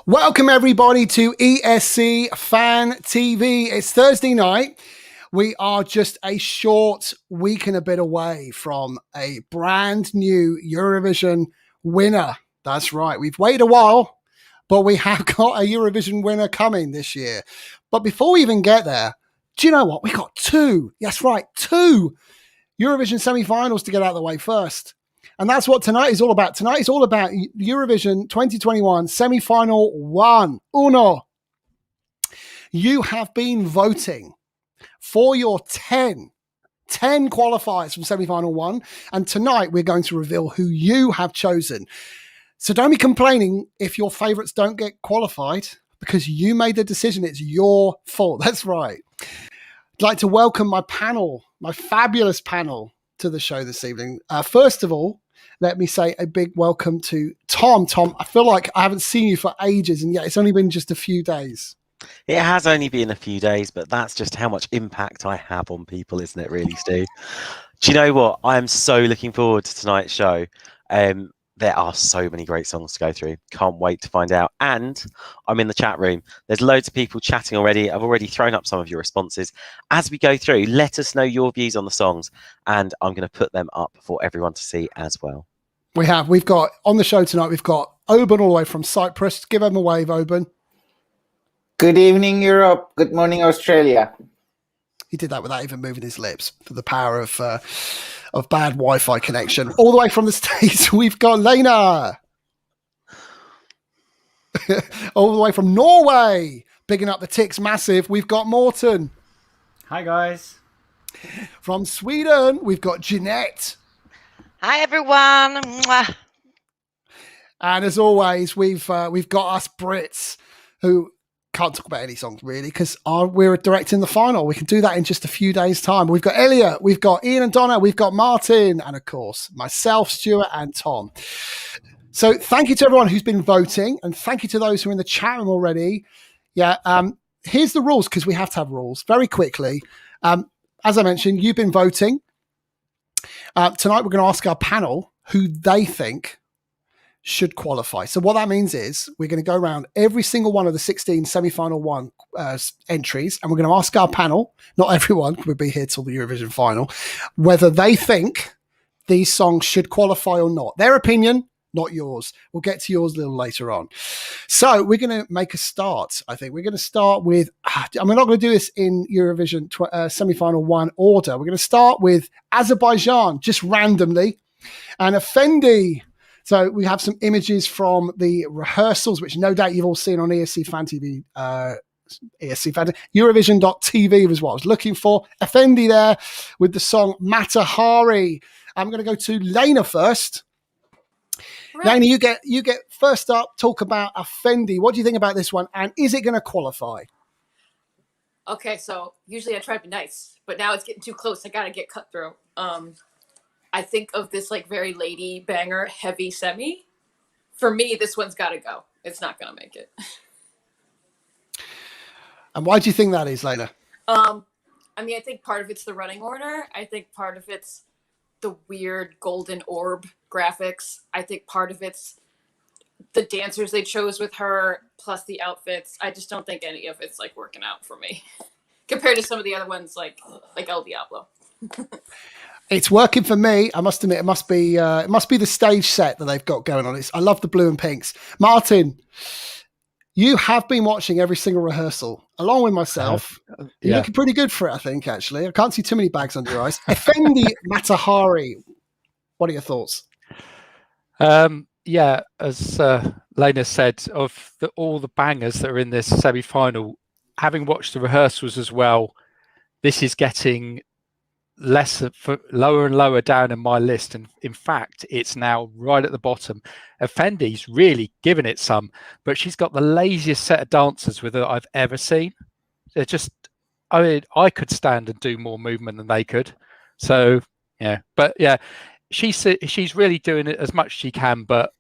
Welcome everybody to ESC Fan TV. It's Thursday night. We are just a short week and a bit away from a brand new Eurovision winner. That's right. We've waited a while, but we have got a Eurovision winner coming this year. But before we even get there, do you know what? We got two. Yes, right. Two Eurovision semi-finals to get out of the way first. And that's what tonight is all about. Tonight is all about Eurovision 2021 semi-final one. Uno. You have been voting for your 10 qualifiers from semi-final one. And tonight we're going to reveal who you have chosen. So don't be complaining if your favorites don't get qualified because you made the decision. It's your fault. That's right. I'd like to welcome my panel, my fabulous panel to the show this evening. First of all, let me say a big welcome to Tom. Tom, I feel like I haven't seen you for ages, and yet it's only been just a few days. It has only been a few days, but that's just how much impact I have on people, isn't it, really, Stu? Do you know what? I am so looking forward to tonight's show. There are so many great songs to go through. Can't wait to find out. And I'm in the chat room. There's loads of people chatting already. I've already thrown up some of your responses. As we go through, let us know your views on the songs, and I'm going to put them up for everyone to see as well. We've got on the show tonight, we've got Oban all the way from Cyprus. Give him a wave, Oban. Good evening, Europe. Good morning, Australia. He did that without even moving his lips for the power of bad Wi-Fi connection. All the way from the States, we've got Lena. All the way from Norway, bigging up the ticks massive, we've got Morten. Hi, guys. From Sweden, we've got Jeanette. Hi, everyone. Mwah. And as always, we've got us Brits who can't talk about any songs really because we're directing the final. We can do that in just a few days' time. We've got Elliot, we've got Ian and Donna, we've got Martin, and of course myself, Stuart, and Tom. So thank you to everyone who's been voting, and thank you to those who are in the chat room already. Yeah, here's the rules because we have to have rules very quickly. As I mentioned, you've been voting. Tonight we're going to ask our panel who they think should qualify. So what that means is we're going to go around every single one of the 16 semi-final one entries, and we're going to ask our panel, not everyone, we'll be here till the Eurovision final, whether they think these songs should qualify or not. Their opinion, not yours. We'll get to yours a little later on. So we're going to make a start. I think we're going to start with, and we're not going to do this in Eurovision semi-final one order. We're going to start with Azerbaijan, just randomly, and Effendi. So we have some images from the rehearsals, which no doubt you've all seen on ESC Fan TV, ESC Fan TV, Eurovision.tv was what I was looking for. Effendi there with the song Matahari. I'm going to go to Lena first. Right. Lena, you get first up. Talk about Effendi. What do you think about this one? And is it going to qualify? Okay, so usually I try to be nice, but now it's getting too close. I got to get cutthroat. I think of this like very lady banger, heavy semi. For me, this one's got to go. It's not going to make it. And why do you think that is, Lena? I mean, I think part of it's the running order. I think part of it's the weird golden orb graphics. I think part of it's the dancers they chose with her, plus the outfits. I just don't think any of it's like working out for me compared to some of the other ones like El Diablo. It's working for me. I must admit, it must be the stage set that they've got going on. I love the blue and pinks. Martin, you have been watching every single rehearsal along with myself. You're looking pretty good for it, I think. Actually, I can't see too many bags under your eyes. Effendi Matahari. What are your thoughts? Yeah, as Lena said, of all the bangers that are in this semi-final, having watched the rehearsals as well, this is getting lower and lower down in my list, and in fact it's now right at the bottom. Effendi's really given it some, but she's got the laziest set of dancers with her I've ever seen. They're just, I mean, I could stand and do more movement than they could. So yeah, but yeah, she's really doing it as much as she can, but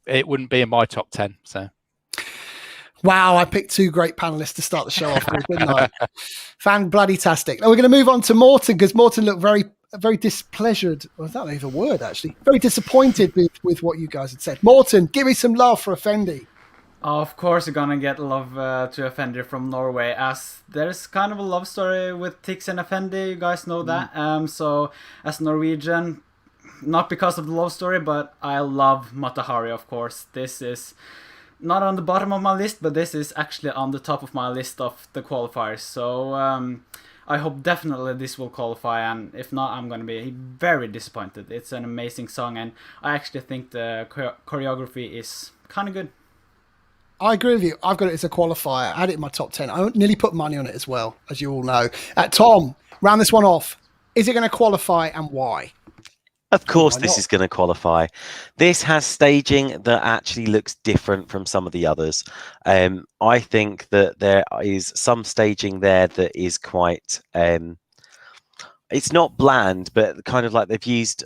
it wouldn't be in my top 10. So wow, I picked two great panelists to start the show off with, didn't I? Fan-bloody-tastic. Now we're going to move on to Morten, because Morten looked very displeasured. Well, that's not even a word, actually. Very disappointed with what you guys had said. Morten, give me some love for Effendi. Of course, you're gonna get Love to Effendi from Norway, as there's kind of a love story with Tix and Effendi. You guys know that. So as Norwegian, not because of the love story, but I love Matahari. Of course, this is not on the bottom of my list, but this is actually on the top of my list of the qualifiers. So I hope definitely this will qualify, and if not, I'm gonna be very disappointed. It's an amazing song, and I actually think the choreography is kind of good. I agree with you. I've got it as a qualifier. I had it in my top 10. I nearly put money on it as well, as you all know. Tom, round this one off. Is it going to qualify, and why? Of course, Why this not? is going to qualify. This has staging that actually looks different from some of the others. I think that there is some staging there that is quite... it's not bland, but kind of like they've used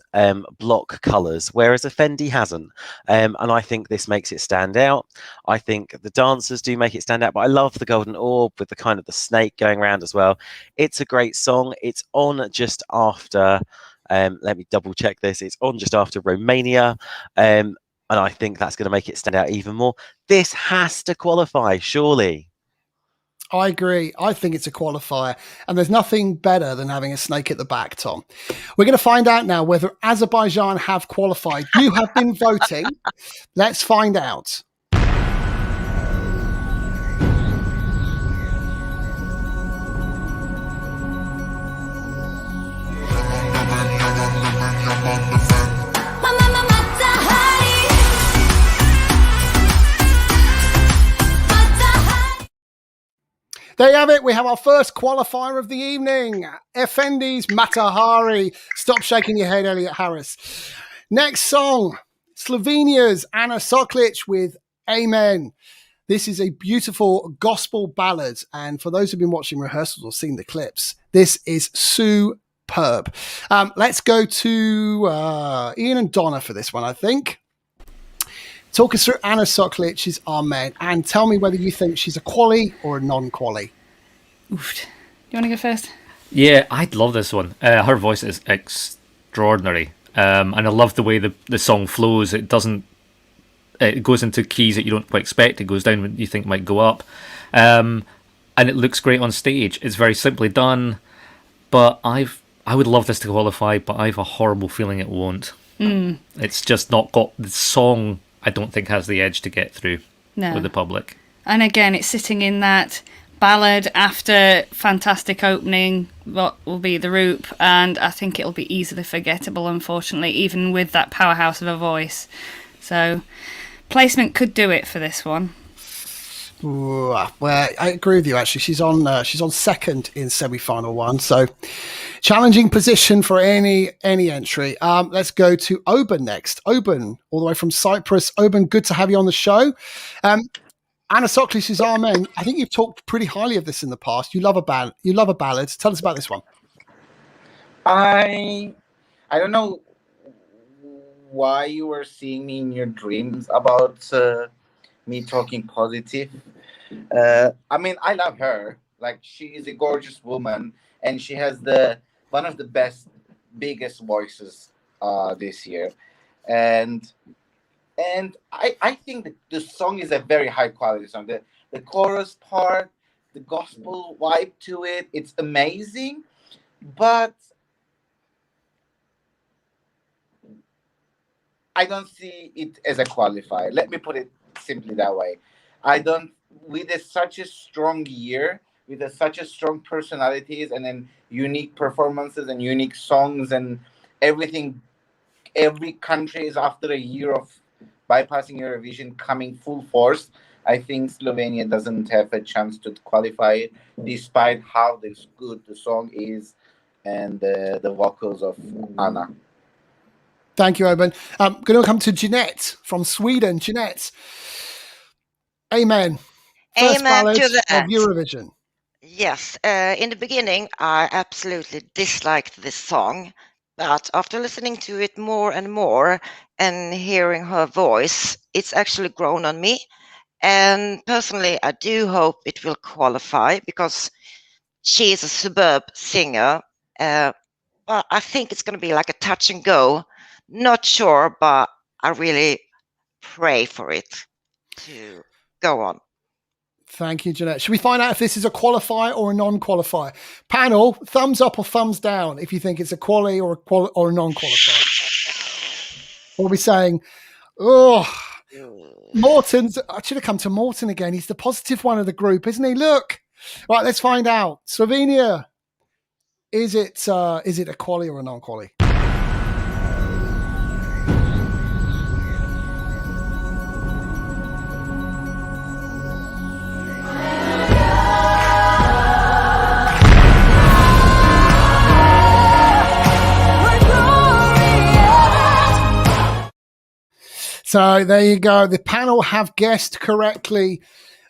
block colours, whereas Effendi hasn't. And I think this makes it stand out. I think the dancers do make it stand out, but I love the golden orb with the kind of the snake going around as well. It's a great song. It's on just after, let me double check this. It's on just after Romania. And I think that's going to make it stand out even more. This has to qualify, surely. I agree. I think it's a qualifier. And there's nothing better than having a snake at the back, Tom. We're going to find out now whether Azerbaijan have qualified. You have been voting. Let's find out. There you have it. We have our first qualifier of the evening. Effendi's Matahari. Stop shaking your head, Elliot Harris. Next song, Slovenia's Anna Soklic with Amen. This is a beautiful gospel ballad. And for those who've been watching rehearsals or seen the clips, this is superb. Let's go to Ian and Donna for this one, I think. Talk us through Anna Soklic's Amen and tell me whether you think she's a quali or a non-quali. Oof. You want to go first? Yeah, I'd love this one. Her voice is extraordinary. And I love the way the song flows. It goes into keys that you don't quite expect. It goes down when you think might go up. And it looks great on stage. It's very simply done. But I would love this to qualify, but I have a horrible feeling it won't. It's just not got the song. I don't think has the edge to get through with the public. And again, it's sitting in that ballad after fantastic opening, what will be the Roop, and I think it'll be easily forgettable, unfortunately, even with that powerhouse of a voice. So placement could do it for this one. Ooh, well, I agree with you. Actually, she's on second in semi-final one, so challenging position for any entry. Let's go to Oban next. Oban, all the way from Cyprus. Oban, good to have you on the show. Anna Soklic's Amen. I think you've talked pretty highly of this in the past. You love a ballad. Tell us about this one. I don't know why you were seeing me in your dreams about me talking positive. I mean, I love her. Like, she is a gorgeous woman, and she has one of the biggest voices this year. And I think that the song is a very high quality song. The chorus part, the gospel vibe to it, it's amazing. But I don't see it as a qualifier. Let me put it simply that way. With such a strong year, with such a strong personalities and then unique performances and unique songs and everything, every country is after a year of bypassing Eurovision coming full force. I think Slovenia doesn't have a chance to qualify, despite how good the song is and the vocals of Anna. Thank you, Oban. I'm going to come to Jeanette from Sweden. Jeanette, Amen. First Amen ballad to of that. Eurovision. Yes, in the beginning, I absolutely disliked this song, but after listening to it more and more and hearing her voice, it's actually grown on me. And personally, I do hope it will qualify because she is a superb singer. But I think it's going to be like a touch and go. Not sure, but I really pray for it to Go on. Thank you, Jeanette. Should we find out if this is a qualifier or a non-qualifier? Panel, thumbs up or thumbs down if you think it's a quali or a non-qualifier. What are we saying? Oh, Morton's. I should have come to Morton again. He's the positive one of the group, isn't he? Look. Right, let's find out. Slovenia. Is it a quali or a non-quali? So there you go. The panel have guessed correctly.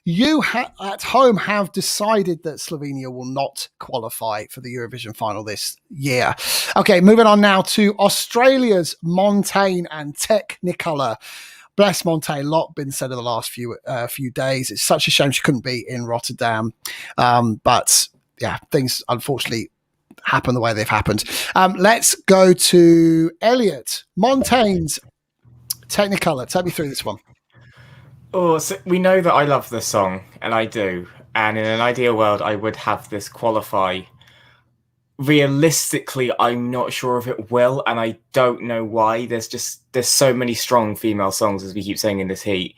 You at home have decided that Slovenia will not qualify for the Eurovision final this year. Okay, moving on now to Australia's Montaigne and Technicolor. Bless Montaigne, a lot been said in the last few days. It's such a shame she couldn't be in Rotterdam. But yeah, things unfortunately happen the way they've happened. Let's go to Elliot. Montaigne's Technicolor. Take me through this one. Oh, so we know that I love this song, and I do. And in an ideal world, I would have this qualify. Realistically, I'm not sure if it will, and I don't know why. There's so many strong female songs, as we keep saying in this heat.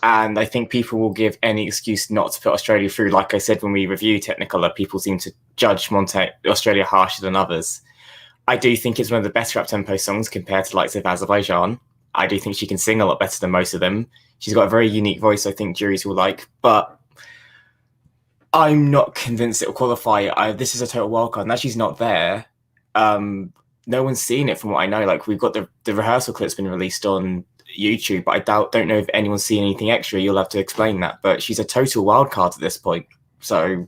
And I think people will give any excuse not to put Australia through. Like I said, when we review Technicolor, people seem to judge Australia harsher than others. I do think it's one of the better up-tempo songs compared to the likes of Azerbaijan. I do think she can sing a lot better than most of them. She's got a very unique voice I think juries will like, but I'm not convinced it will qualify. This is a total wildcard. Now she's not there. No one's seen it from what I know. Like, we've got the rehearsal clip's been released on YouTube, but I don't know if anyone's seen anything extra. You'll have to explain that. But she's a total wildcard at this point. So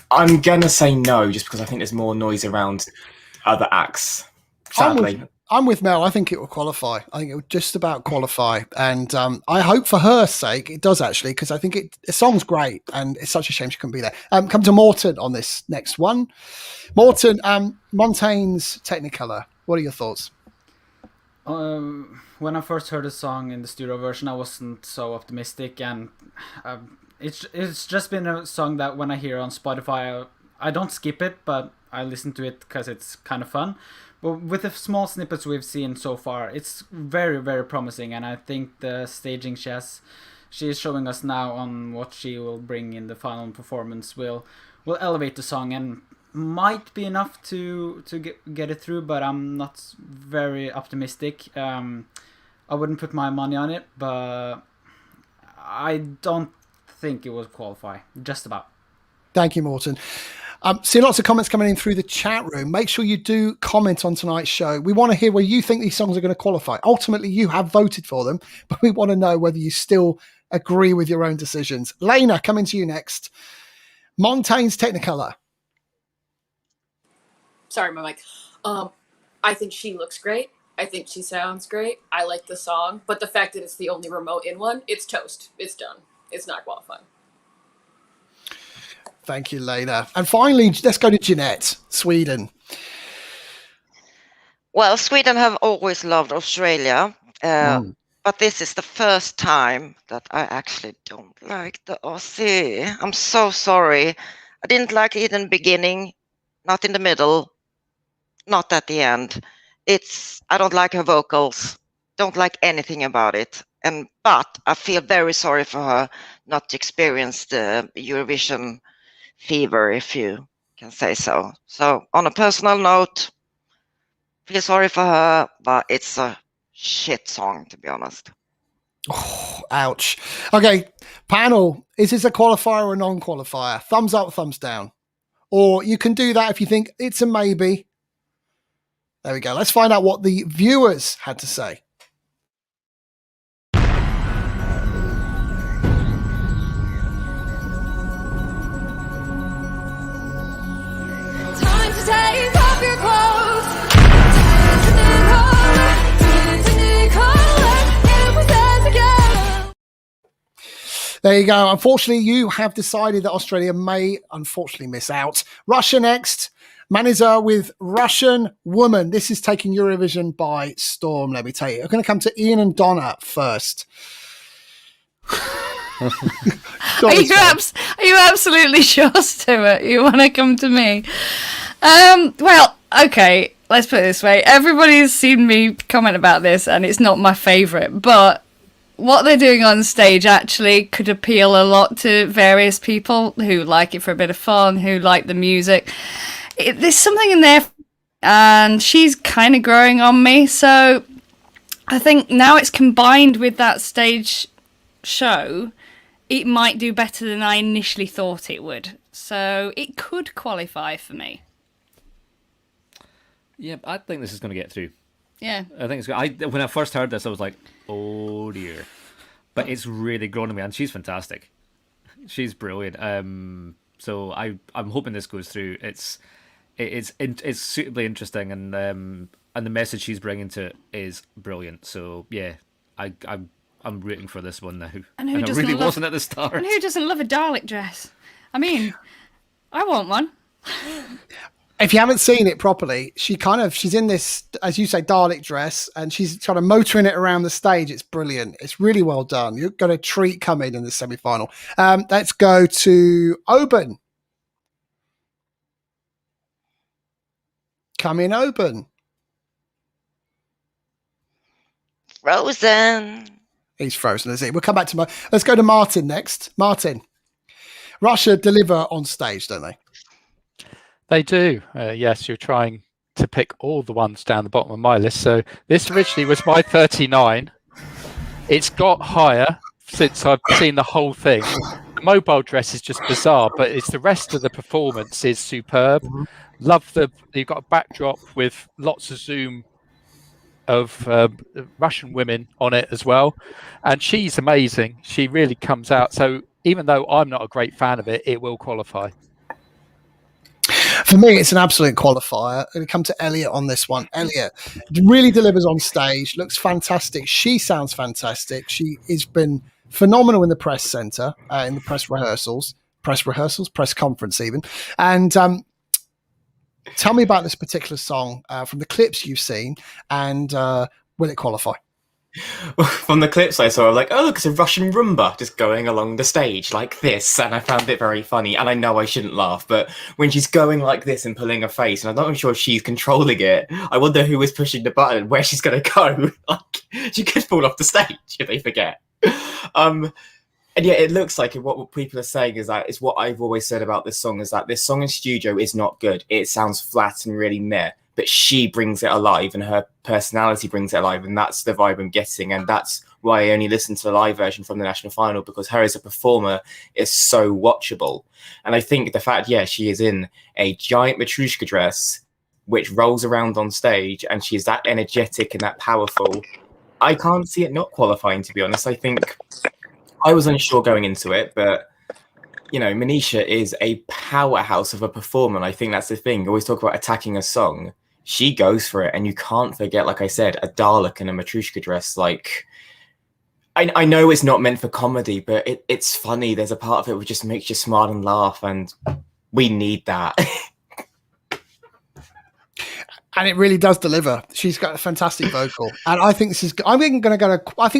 I'm going to say no, just because I think there's more noise around other acts, sadly. I'm with Mel. I think it will qualify. I think it will just about qualify. And I hope for her sake it does, actually, because I think the song's great and it's such a shame she couldn't be there. Come to Morton on this next one. Morton, Montaigne's Technicolor. What are your thoughts? When I first heard the song in the studio version, I wasn't so optimistic. And it's just been a song that when I hear on Spotify, I don't skip it, but I listen to it because it's kind of fun. But with the small snippets we've seen so far, it's very, very promising. And I think the staging she is showing us now on what she will bring in the final performance will elevate the song and might be enough to get it through. But I'm not very optimistic. I wouldn't put my money on it, but I don't think it will qualify. Just about. Thank you, Morton. See lots of comments coming in through the chat room. Make sure you do comment on tonight's show. We want to hear where you think these songs are going to qualify. Ultimately, you have voted for them, but we want to know whether you still agree with your own decisions. Lena, coming to you next. Montaigne's Technicolor. Sorry, my mic. I think she looks great. I think she sounds great. I like the song, but the fact that it's the only remote in one, it's toast. It's done. It's not qualifying. Thank you, Lena. And finally, let's go to Jeanette, Sweden. Well, Sweden have always loved Australia, but this is the first time that I actually don't like the Aussie. I'm so sorry. I didn't like it in the beginning, not in the middle, not at the end. I don't like her vocals, don't like anything about it. But I feel very sorry for her not to experience the Eurovision fever, if you can say so. So on a personal note, feel sorry for her, but it's a shit song, to be honest. Oh, ouch. Okay, panel, is this a qualifier or a non-qualifier? Thumbs up, thumbs down. Or you can do that if you think it's a maybe. There we go. Let's find out what the viewers had to say. Take off your clothes. There you go. Unfortunately, you have decided that Australia may unfortunately miss out. Russia next. Maniza with Russian Woman. This is taking Eurovision by storm, let me tell you. I'm going to come to Ian and Donna first. Are you absolutely sure, Stuart? You want to come to me? Well, okay. Let's put it this way. Everybody's seen me comment about this, and it's not my favourite. But what they're doing on stage actually could appeal a lot to various people who like it for a bit of fun, who like the music. There's something in there, and she's kind of growing on me. So I think now it's combined with that stage show, it might do better than I initially thought it would. So it could qualify for me. Yeah, I think this is going to get through. Yeah. I think it's. When I first heard this, I was like, "Oh dear," but it's really grown on me, and she's fantastic. She's brilliant. So I'm hoping this goes through. It's suitably interesting, and the message she's bringing to it is brilliant. So yeah, I'm rooting for this one now. And who I doesn't really love, wasn't at the start. And who doesn't love a Dalek dress? I mean, I want one. If you haven't seen it properly, she's in this, as you say, Dalek dress, and she's kind of motoring it around the stage. It's brilliant. It's really well done. You've got a treat coming in the semi-final. Let's go to Oban. Come in, Oban. Frozen. He's frozen, is he? We'll come back to let's go to Martin next. Martin. Russia deliver on stage, don't they? They do. Yes, you're trying to pick all the ones down the bottom of my list. So this originally was my 39. It's got higher since I've seen the whole thing. The mobile dress is just bizarre, but it's the rest of the performance is superb. Love you've got a backdrop with lots of zoom of Russian women on it as well, and she's amazing. She really comes out. So even though I'm not a great fan of it, it will qualify. For me, it's an absolute qualifier. I'm going to come to Elliot on this one. Elliot really delivers on stage, looks fantastic. She sounds fantastic. She has been phenomenal in the press centre, in the press conference even. And tell me about this particular song from the clips you've seen, and will it qualify? From the clips I saw, I'm like, oh, look, it's a Russian Roomba just going along the stage like this. And I found it very funny. And I know I shouldn't laugh, but when she's going like this and pulling her face, and I'm not even sure she's controlling it, I wonder who is pushing the button and where she's going to go. Like, she could fall off the stage if they forget. And yeah, it looks like what people are saying is that it's what I've always said about this song, is that this song in studio is not good. It sounds flat and really meh. But she brings it alive, and her personality brings it alive, and that's the vibe I'm getting, and that's why I only listen to the live version from the national final, because her as a performer is so watchable. And I think the fact, she is in a giant Matryoshka dress, which rolls around on stage, and she's that energetic and that powerful. I can't see it not qualifying, to be honest. I think I was unsure going into it, but Manisha is a powerhouse of a performer, and I think that's the thing. You always talk about attacking a song. She goes for it, and you can't forget, like I said, a Dalek and a Matryoshka dress. Like, I know it's not meant for comedy, but it's funny. There's a part of it which just makes you smile and laugh, and we need that. And it really does deliver. She's got a fantastic vocal, and I think this is. I think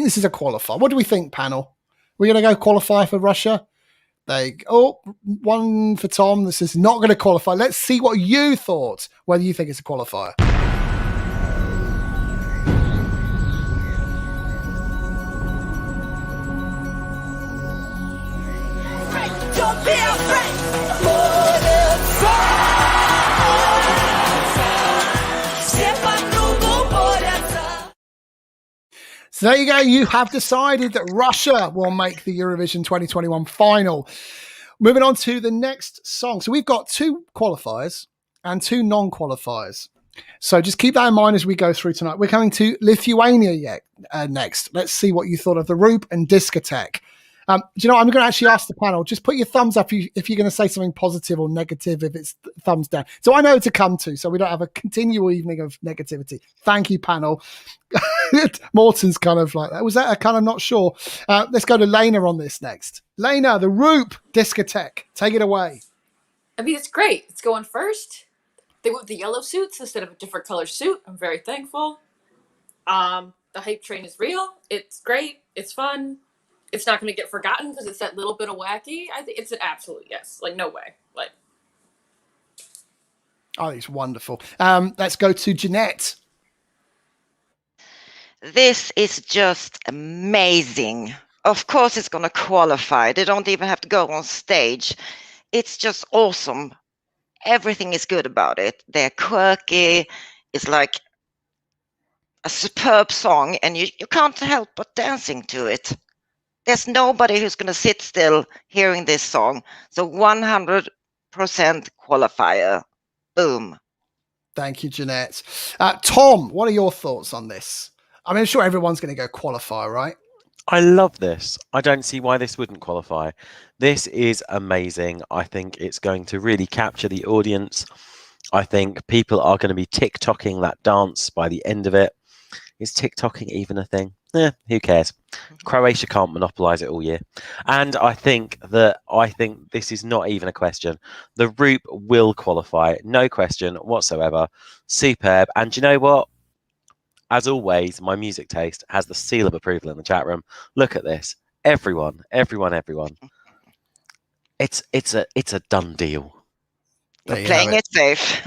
this is a qualifier. What do we think, panel? We're going to go qualify for Russia. One for Tom. This is not going to qualify. Let's see what you thought, whether you think it's a qualifier. Don't be afraid. So there you go. You have decided that Russia will make the Eurovision 2021 final. Moving on to the next song. So we've got 2 qualifiers and 2 non-qualifiers. So just keep that in mind as we go through tonight. We're coming to Lithuania next. Let's see what you thought of the Roop and Discotheque. Do you know, I'm going to actually ask the panel, just put your thumbs up if you're going to say something positive or negative, if it's thumbs down. So I know to come to, so we don't have a continual evening of negativity. Thank you, panel. Morton's kind of like that. Was that a kind of not sure? Let's go to Lena on this next. Lena, the Roop Discotheque. Take it away. I mean, it's great. It's going first. They went with the yellow suits instead of a different color suit. I'm very thankful. The hype train is real. It's great. It's fun. it's not going to get forgotten because it's that little bit of wacky. I think it's an absolute yes. Like, no way. Like, Oh, it's wonderful. Let's go to Jeanette. This is just amazing. Of course it's going to qualify. They don't even have to go on stage. It's just awesome. Everything is good about it. They're quirky. It's like a superb song, and you can't help but dancing to it. There's nobody who's going to sit still hearing this song. So 100% qualifier. Boom. Thank you, Jeanette. Tom, what are your thoughts on this? I mean, I'm sure everyone's going to go qualify, right? I love this. I don't see why this wouldn't qualify. This is amazing. I think it's going to really capture the audience. I think people are going to be TikToking that dance by the end of it. Is TikToking even a thing? Who cares? Croatia can't monopolise it all year. And I think this is not even a question. The Roop will qualify, no question whatsoever. Superb. And do you know what? As always, my music taste has the seal of approval in the chat room. Look at this. Everyone. It's a done deal. Playing it safe.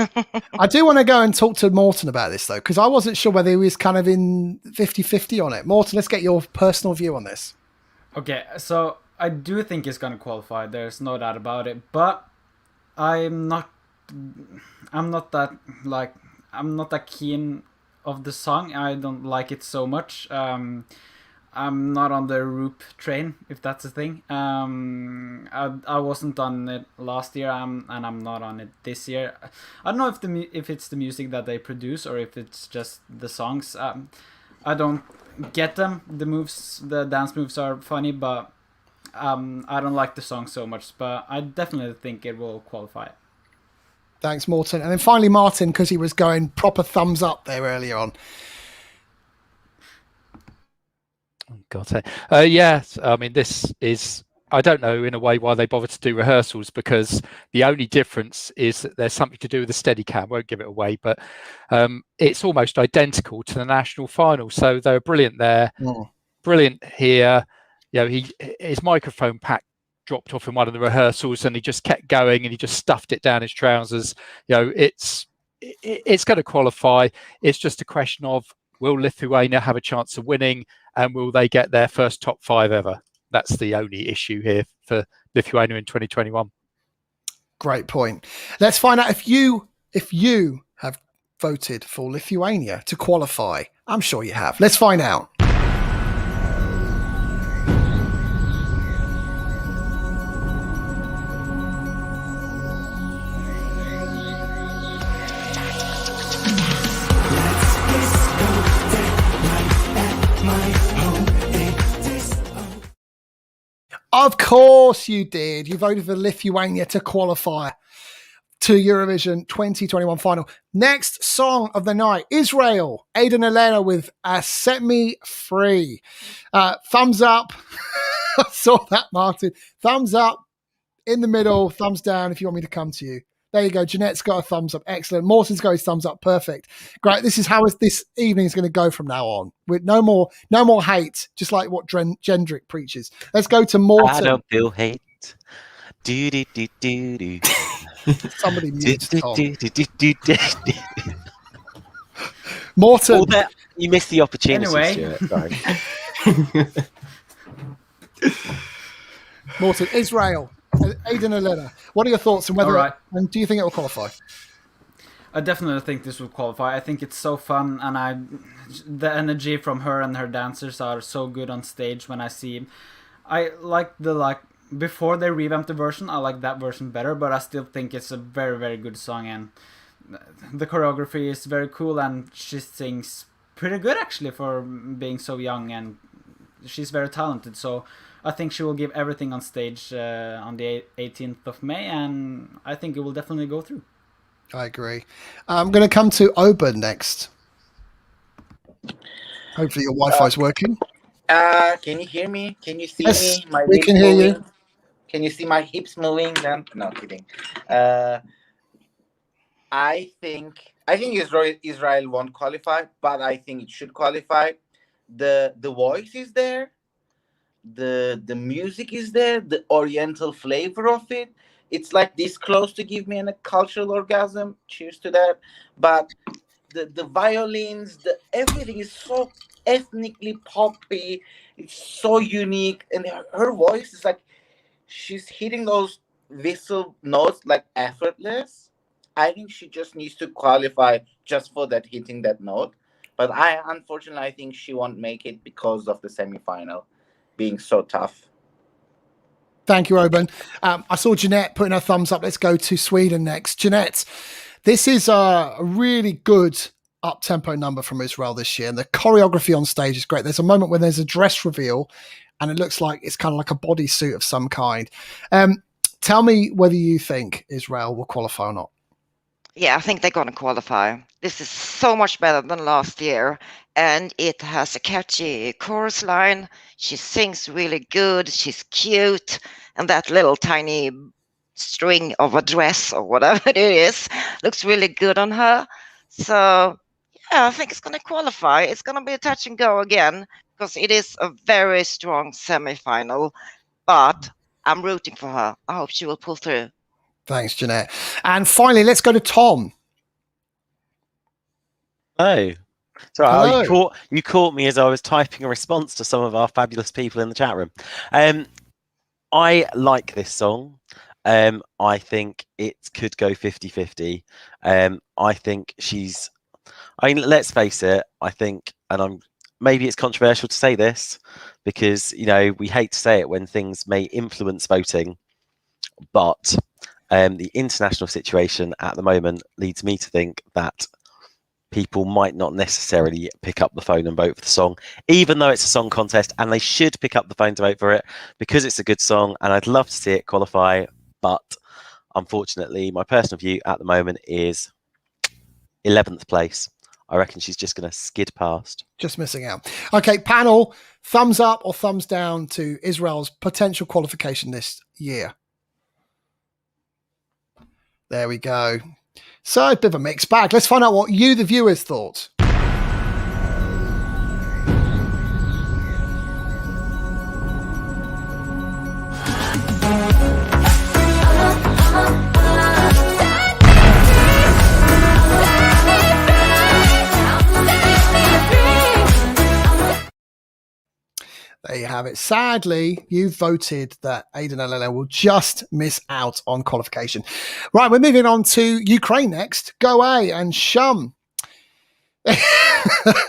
I do want to go and talk to Morten about this, though, because I wasn't sure whether he was kind of in 50-50 on it. Morten, let's get your personal view on this. Okay, so I do think it's going to qualify. There's no doubt about it. But I'm not that keen of the song. I don't like it so much. I'm not on the Roop train, if that's a thing. I wasn't on it last year, and I'm not on it this year. I don't know if it's the music that they produce or if it's just the songs. I don't get them. The dance moves are funny, but I don't like the song so much. But I definitely think it will qualify. Thanks, Morten. And then finally, Martin, because he was going proper thumbs up there earlier on. God, yes. I mean, this is, I don't know in a way why they bothered to do rehearsals, because the only difference is that there's something to do with the Steadicam. Won't give it away, but it's almost identical to the national final. So they were brilliant there, brilliant here. You know, his microphone pack dropped off in one of the rehearsals, and he just kept going, and he just stuffed it down his trousers. You know, it's going to qualify. It's just a question of, will Lithuania have a chance of winning, and will they get their first top 5 ever? That's the only issue here for Lithuania in 2021. Great point. Let's find out if you have voted for Lithuania to qualify. I'm sure you have. Let's find out. Of course you did. You voted for Lithuania to qualify to Eurovision 2021 final. Next song of the night, Israel, Aidan Elena with Set Me Free. Thumbs up. I saw that, Martin. Thumbs up in the middle, thumbs down if you want me to come to you. There you go. Jeanette's got a thumbs up. Excellent. Morton's got his thumbs up. Perfect. Great. This is how this evening is going to go from now on. With no more hate, just like what Jendrik preaches. Let's go to Morton. I don't feel hate. Do do do do do. Somebody mute Tom. Morton. You missed the opportunity. Anyway. Sorry. Morton, Israel. Aidan Elena, what are your thoughts on whether and do you think it will qualify? I definitely think this will qualify. I think it's so fun, and the energy from her and her dancers are so good on stage when I see him. I like before they revamped the version, I like that version better, but I still think it's a very, very good song, and the choreography is very cool, and she sings pretty good actually for being so young, and she's very talented. So I think she will give everything on stage on the 18th of May, and I think it will definitely go through. I agree. I'm going to come to Oban next. Hopefully your Wi-Fi's working. Can you hear me? Can you see me? My we can hear you. Can you see my hips moving? No, kidding. I think Israel won't qualify, but I think it should qualify. The voice is there. the music is there, the oriental flavor of it. It's like this close to give me a cultural orgasm. Cheers to that. But the violins, the everything is so ethnically poppy. It's so unique, and her voice is like she's hitting those whistle notes like effortless. I think she just needs to qualify just for that hitting that note. But unfortunately I think she won't make it because of the semifinal being so tough. Thank you, Oban. I saw Jeanette putting her thumbs up. Let's go to Sweden next. Jeanette, this is a really good up-tempo number from Israel this year, and the choreography on stage is great. There's a moment where there's a dress reveal, and it looks like it's kind of like a bodysuit of some kind. Tell me whether you think Israel will qualify or not. Yeah, I think they're going to qualify. This is so much better than last year, and it has a catchy chorus line. She sings really good. She's cute, and that little tiny string of a dress or whatever it is looks really good on her. So, yeah, I think it's going to qualify. It's going to be a touch and go again because it is a very strong semi-final, but I'm rooting for her. I hope she will pull through. Thanks, Jeanette. And finally, let's go to Tom. Oh, sorry, Hello. you caught me as I was typing a response to some of our fabulous people in the chat room. I like this song. I think it could go 50-50. I think let's face it, I think, and maybe it's controversial to say this because, we hate to say it when things may influence voting, but the international situation at the moment leads me to think that people might not necessarily pick up the phone and vote for the song, even though it's a song contest, and they should pick up the phone to vote for it because it's a good song, and I'd love to see it qualify. But unfortunately, my personal view at the moment is 11th place. I reckon she's just going to skid past. Just missing out. Okay, panel, thumbs up or thumbs down to Israel's potential qualification this year? There we go. So a bit of a mixed bag. Let's find out what you, the viewers, thought. There you have it. Sadly, you voted that Aidan LLL will just miss out on qualification. Right, we're moving on to Ukraine next. Go A and Shum.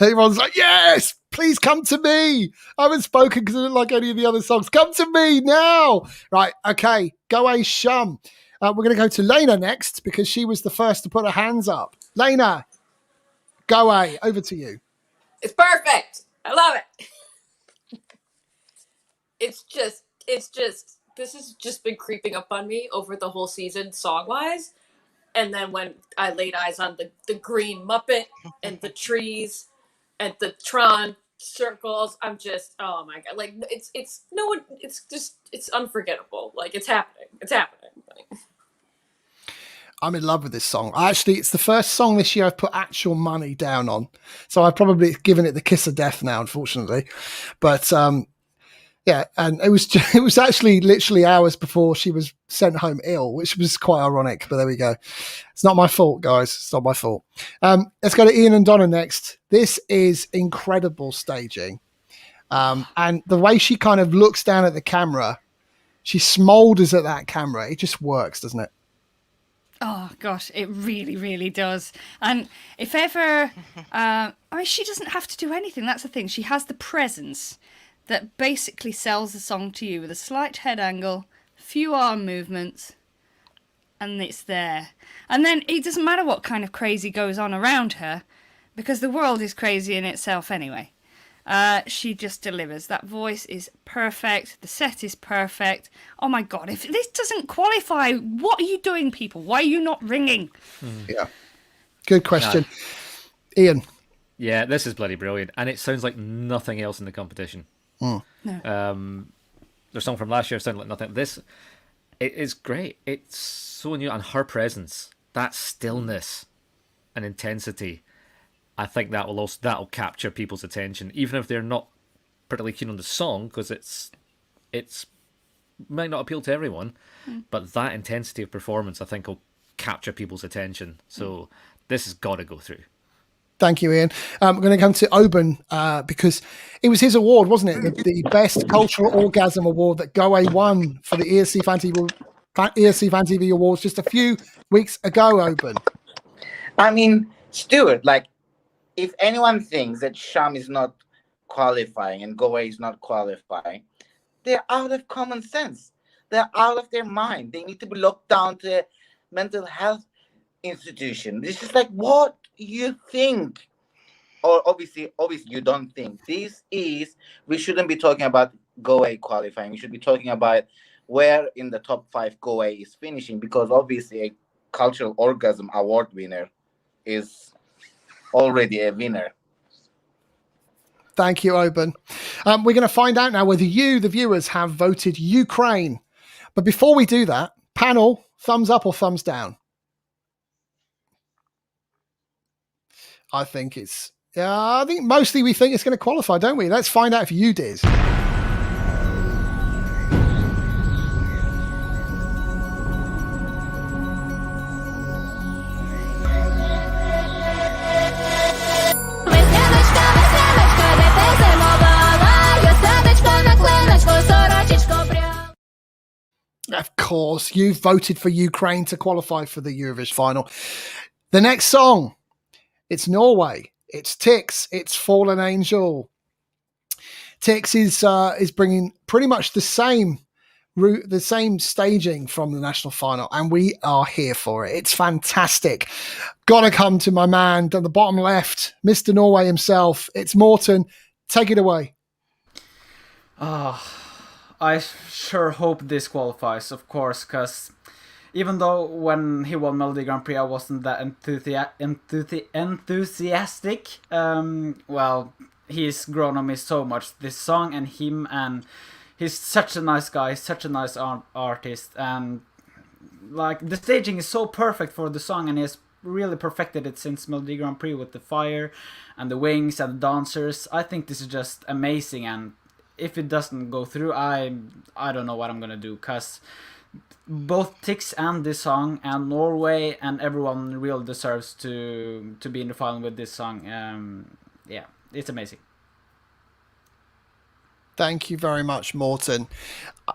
Everyone's like, yes, please come to me. I haven't spoken because I didn't like any of the other songs. Come to me now. Right, okay, Go A Shum. We're going to go to Lena next because she was the first to put her hands up. Lena, Go A, over to you. It's perfect. I love it. It's just this has just been creeping up on me over the whole season song wise. And then when I laid eyes on the green Muppet and the trees and the Tron circles, I'm just, oh my god, like it's unforgettable. Like it's happening. Like, I'm in love with this song. Actually, it's the first song this year I've put actual money down on. So I've probably given it the kiss of death now, unfortunately. But yeah, and it was actually literally hours before she was sent home ill, which was quite ironic. But there we go. It's not my fault, guys. It's not my fault. Let's go to Ian and Donna next. This is incredible staging. And the way she kind of looks down at the camera, she smolders at that camera. It just works, doesn't it? Oh gosh, it really, really does. And if ever, I mean, she doesn't have to do anything. That's the thing. She has the presence that basically sells the song to you with a slight head angle, few arm movements, and it's there. And then it doesn't matter what kind of crazy goes on around her, because the world is crazy in itself anyway. She just delivers. That voice is perfect. The set is perfect. Oh my God, if this doesn't qualify, what are you doing, people? Why are you not ringing? Yeah. Good question. Ian. Yeah, this is bloody brilliant. And it sounds like nothing else in the competition. No. Their song from last year sounded like nothing. This, it is great. It's so new. And her presence, that stillness and intensity, I think that'll capture people's attention, even if they're not particularly keen on the song because it's might not appeal to everyone, but that intensity of performance I think will capture people's attention. So this has got to go through. Thank you, Ian. I'm going to come to Oban because it was his award, wasn't it? The Best Cultural Orgasm Award that Goe won for the ESC Fan TV Awards just a few weeks ago, Oban. I mean, Stuart, like, if anyone thinks that Sham is not qualifying and Goe is not qualifying, they're out of common sense. They're out of their mind. They need to be locked down to a mental health institution. This is like, what you think? Or obviously you don't think. We shouldn't be talking about Goe qualifying. We should be talking about where in the top 5 Goe is finishing, because obviously a Cultural Orgasm Award winner is already a winner. Thank you, Oban. We're going to find out now whether you, the viewers, have voted Ukraine. But before we do that, panel, thumbs up or thumbs down? I think mostly we think it's going to qualify, don't we? Let's find out if you did. Of course, you voted for Ukraine to qualify for the Eurovision final. The next song, it's Norway. It's Tix. It's Fallen Angel. Tix is bringing pretty much the same staging from the national final, and we are here for it. It's fantastic. Gotta come to my man down the bottom left, Mr. Norway himself. It's Morten. Take it away. I sure hope this qualifies, of course, because even though when he won Melody Grand Prix I wasn't that enthusiastic, well, he's grown on me so much, this song and him, and he's such a nice guy, such a nice artist, and like the staging is so perfect for the song, and he has really perfected it since Melody Grand Prix with the fire and the wings and the dancers. I think this is just amazing, and if it doesn't go through, I don't know what I'm gonna do, because both Tix and this song and Norway and everyone really deserves to be in the final with this song. Yeah, it's amazing. Thank you very much, Morten.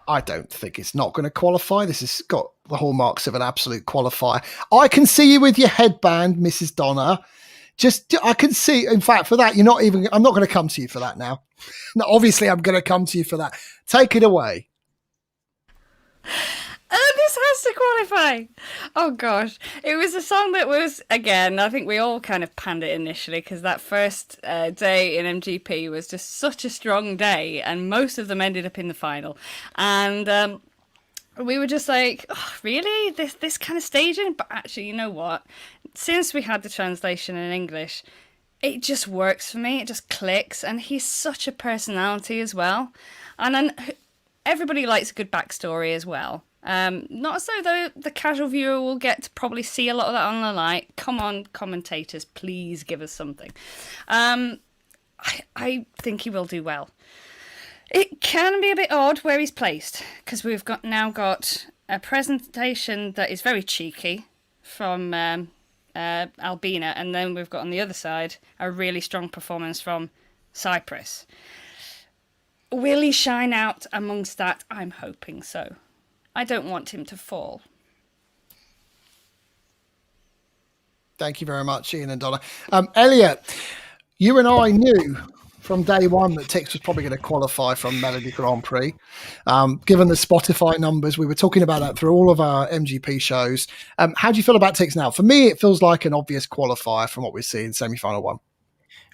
I don't think it's not going to qualify. This has got the hallmarks of an absolute qualifier. I can see you with your headband, Mrs. Donna. I can see, in fact, for that, I'm not going to come to you for that now. No, obviously, I'm going to come to you for that. Take it away. This has to qualify. Oh, gosh. It was a song that was, again, I think we all kind of panned it initially because that first day in MGP was just such a strong day, and most of them ended up in the final. And we were just like, oh, really? This kind of staging? But actually, you know what? Since we had the translation in English, it just works for me. It just clicks. And he's such a personality as well. And then everybody likes a good backstory as well. Not as though the casual viewer will get to probably see a lot of that on the light. Come on, commentators, please give us something. I think he will do well. It can be a bit odd where he's placed, because we've now got a presentation that is very cheeky from Albina, and then we've got on the other side a really strong performance from Cyprus. Will he shine out amongst that? I'm hoping so. I don't want him to fall. Thank you very much, Ian and Donna. Elliot, you and I knew from day one that Tix was probably going to qualify from Melody Grand Prix. Given the Spotify numbers, we were talking about that through all of our MGP shows. How do you feel about Tix now? For me, it feels like an obvious qualifier from what we see in semi-final one.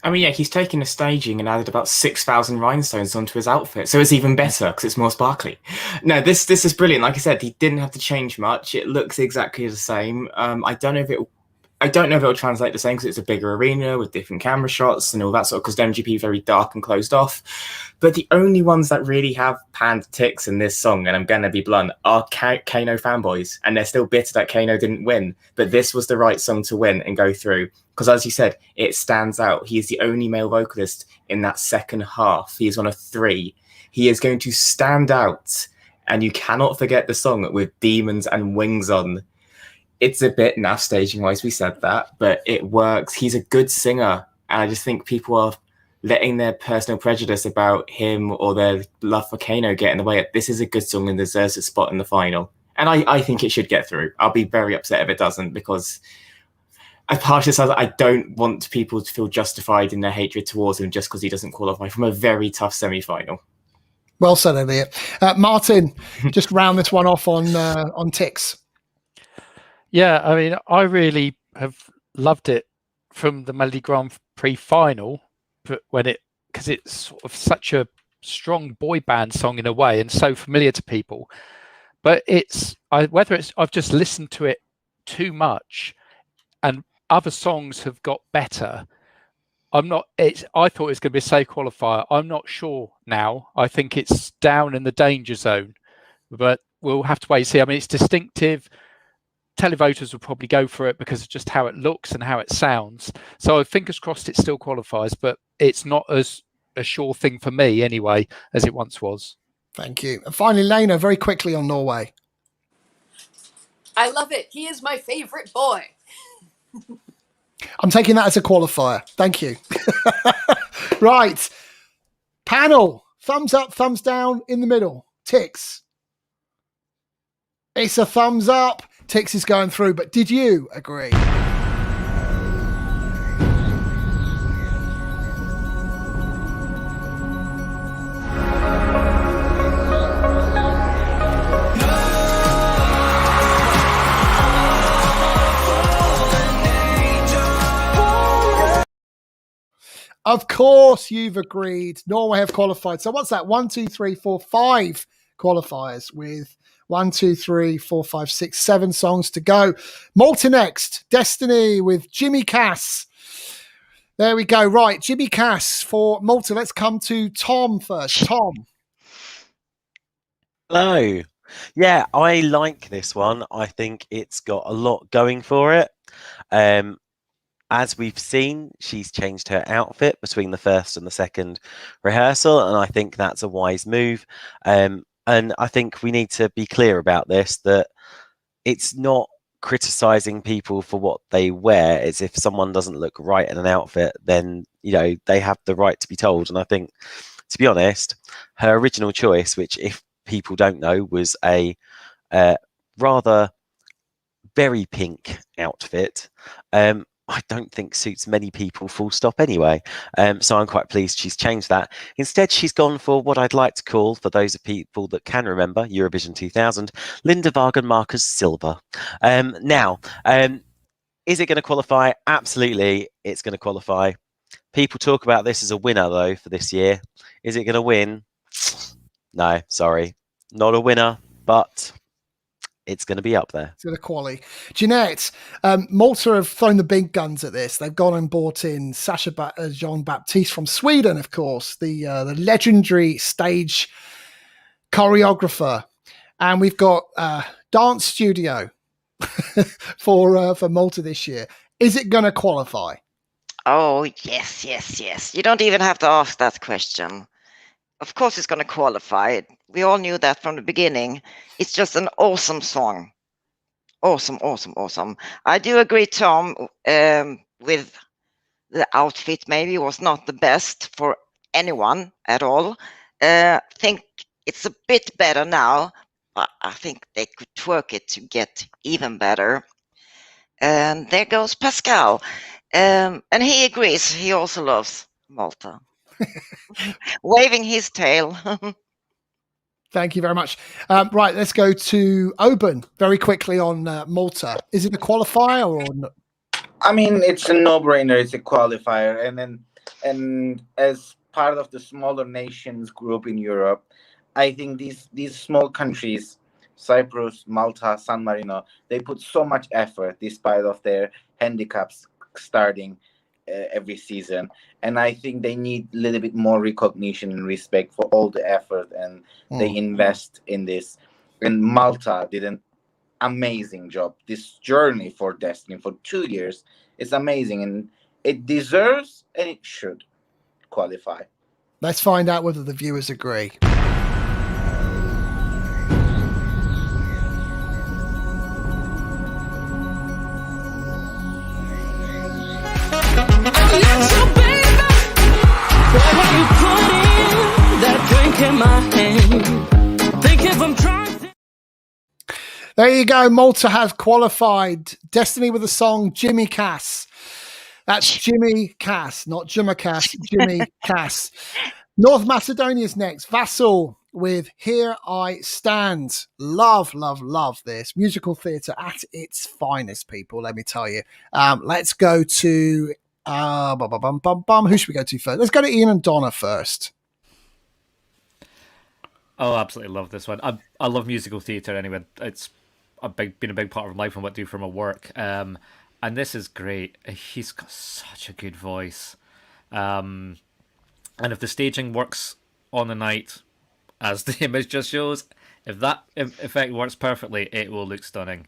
I mean, yeah, he's taken the staging and added about 6,000 rhinestones onto his outfit, so it's even better because it's more sparkly. No, this is brilliant. Like I said, he didn't have to change much. It looks exactly the same. I don't know if it will I don't know if it'll translate the same because it's a bigger arena with different camera shots and all that sort of, because MGP is very dark and closed off. But the only ones that really have panned ticks in this song, and I'm going to be blunt, are Kano fanboys. And they're still bitter that Kano didn't win. But this was the right song to win and go through. Because as you said, it stands out. He is the only male vocalist in that second half. He is on a 3. He is going to stand out. And you cannot forget the song with Demons and Wings on. It's a bit naff staging-wise, we said that, but it works. He's a good singer, and I just think people are letting their personal prejudice about him or their love for Kano get in the way. This is a good song and deserves a spot in the final. And I think it should get through. I'll be very upset if it doesn't, because as partially as I don't want people to feel justified in their hatred towards him just because he doesn't qualify from a very tough semi-final. Well said, Elliot. Martin, just round this one off on ticks. Yeah, I mean, I really have loved it from the Melody Grand Prix final, but because it's sort of such a strong boy band song in a way and so familiar to people. But I've just listened to it too much, and other songs have got better. I thought it was going to be a safe qualifier. I'm not sure now. I think it's down in the danger zone, but we'll have to wait and see. I mean, it's distinctive. Televoters will probably go for it because of just how it looks and how it sounds. So fingers crossed it still qualifies, but it's not as a sure thing for me anyway as it once was. Thank you. And finally, Lena, very quickly on Norway. I love it. He is my favorite boy. I'm taking that as a qualifier. Thank you. Right. Panel. Thumbs up, thumbs down, in the middle. Ticks. It's a thumbs up. Ticks is going through, but did you agree? Of course you've agreed. Norway have qualified. So what's that? 1, 2, 3, 4, 5 qualifiers with 1, 2, 3, 4, 5, 6, 7 songs to go. Malta next. Destiny with Jimmy Cass. There we go. Right. Jimmy Cass for Malta. Let's come to Tom first. Tom. Hello. Yeah, I like this one. I think it's got a lot going for it. As we've seen, she's changed her outfit between the first and the second rehearsal, and I think that's a wise move. And I think we need to be clear about this, that it's not criticizing people for what they wear. It's if someone doesn't look right in an outfit, then, you know, they have the right to be told. And I think, to be honest, her original choice, which if people don't know, was a rather very pink outfit, I don't think suits many people, full stop anyway. So I'm quite pleased she's changed that. Instead, she's gone for what I'd like to call, for those of people that can remember Eurovision 2000, Linda Wagenmarker's Silver. Now, is it going to qualify? Absolutely, it's going to qualify. People talk about this as a winner, though, for this year. Is it going to win? No, sorry. Not a winner, but it's going to be up there. To the quali. Jeanette, Malta have thrown the big guns at this. They've gone and brought in Sasha Jean-Baptiste from Sweden, of course, the legendary stage choreographer. And we've got Dance Studio for Malta this year. Is it going to qualify? Oh, yes, yes, yes. You don't even have to ask that question. Of course it's going to qualify. We all knew that from the beginning. It's just an awesome song. Awesome, awesome, awesome. I do agree, Tom, with the outfit maybe was not the best for anyone at all. Think it's a bit better now, but I think they could twerk it to get even better. And there goes Pascal. And he agrees. He also loves Malta. Waving his tail. Thank you very much. Right, let's go to Oban very quickly on Malta. Is it a qualifier or not? I mean, it's a no-brainer. It's a qualifier, and as part of the smaller nations group in Europe, I think these small countries Cyprus, Malta, San Marino, they put so much effort despite of their handicaps starting every season. And I think they need a little bit more recognition and respect for all the effort and they invest in this. And Malta did an amazing job. This journey for Destiny for 2 years is amazing, and it deserves and it should qualify. Let's find out whether the viewers agree. There you go. Malta have qualified. Destiny with the song Jimmy Cass. That's Jimmy Cass, not Jimmy Cass, Jimmy Cass. North Macedonia's next. Vassal with Here I Stand. Love, love, love this. Musical theatre at its finest, people, let me tell you. Let's go to... Who should we go to first? Let's go to Ian and Donna first. Oh, absolutely love this one. I love musical theatre anyway. It's been a big part of my life and what I do for my work. And this is great. He's got such a good voice. And if the staging works on the night, as the image just shows, if that effect works perfectly, it will look stunning.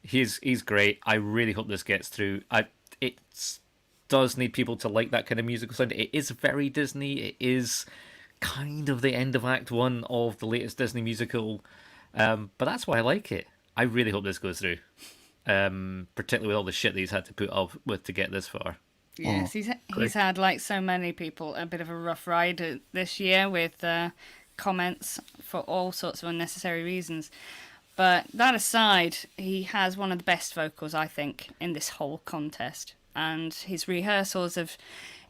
He's great. I really hope this gets through. It does need people to like that kind of musical sound. It is very Disney. It is kind of the end of Act 1 of the latest Disney musical. But that's why I like it. I really hope this goes through. Particularly with all the shit that he's had to put up with to get this far. Yes, he's had, like so many people, a bit of a rough ride this year with comments for all sorts of unnecessary reasons. But that aside, he has one of the best vocals, I think, in this whole contest. And his rehearsals have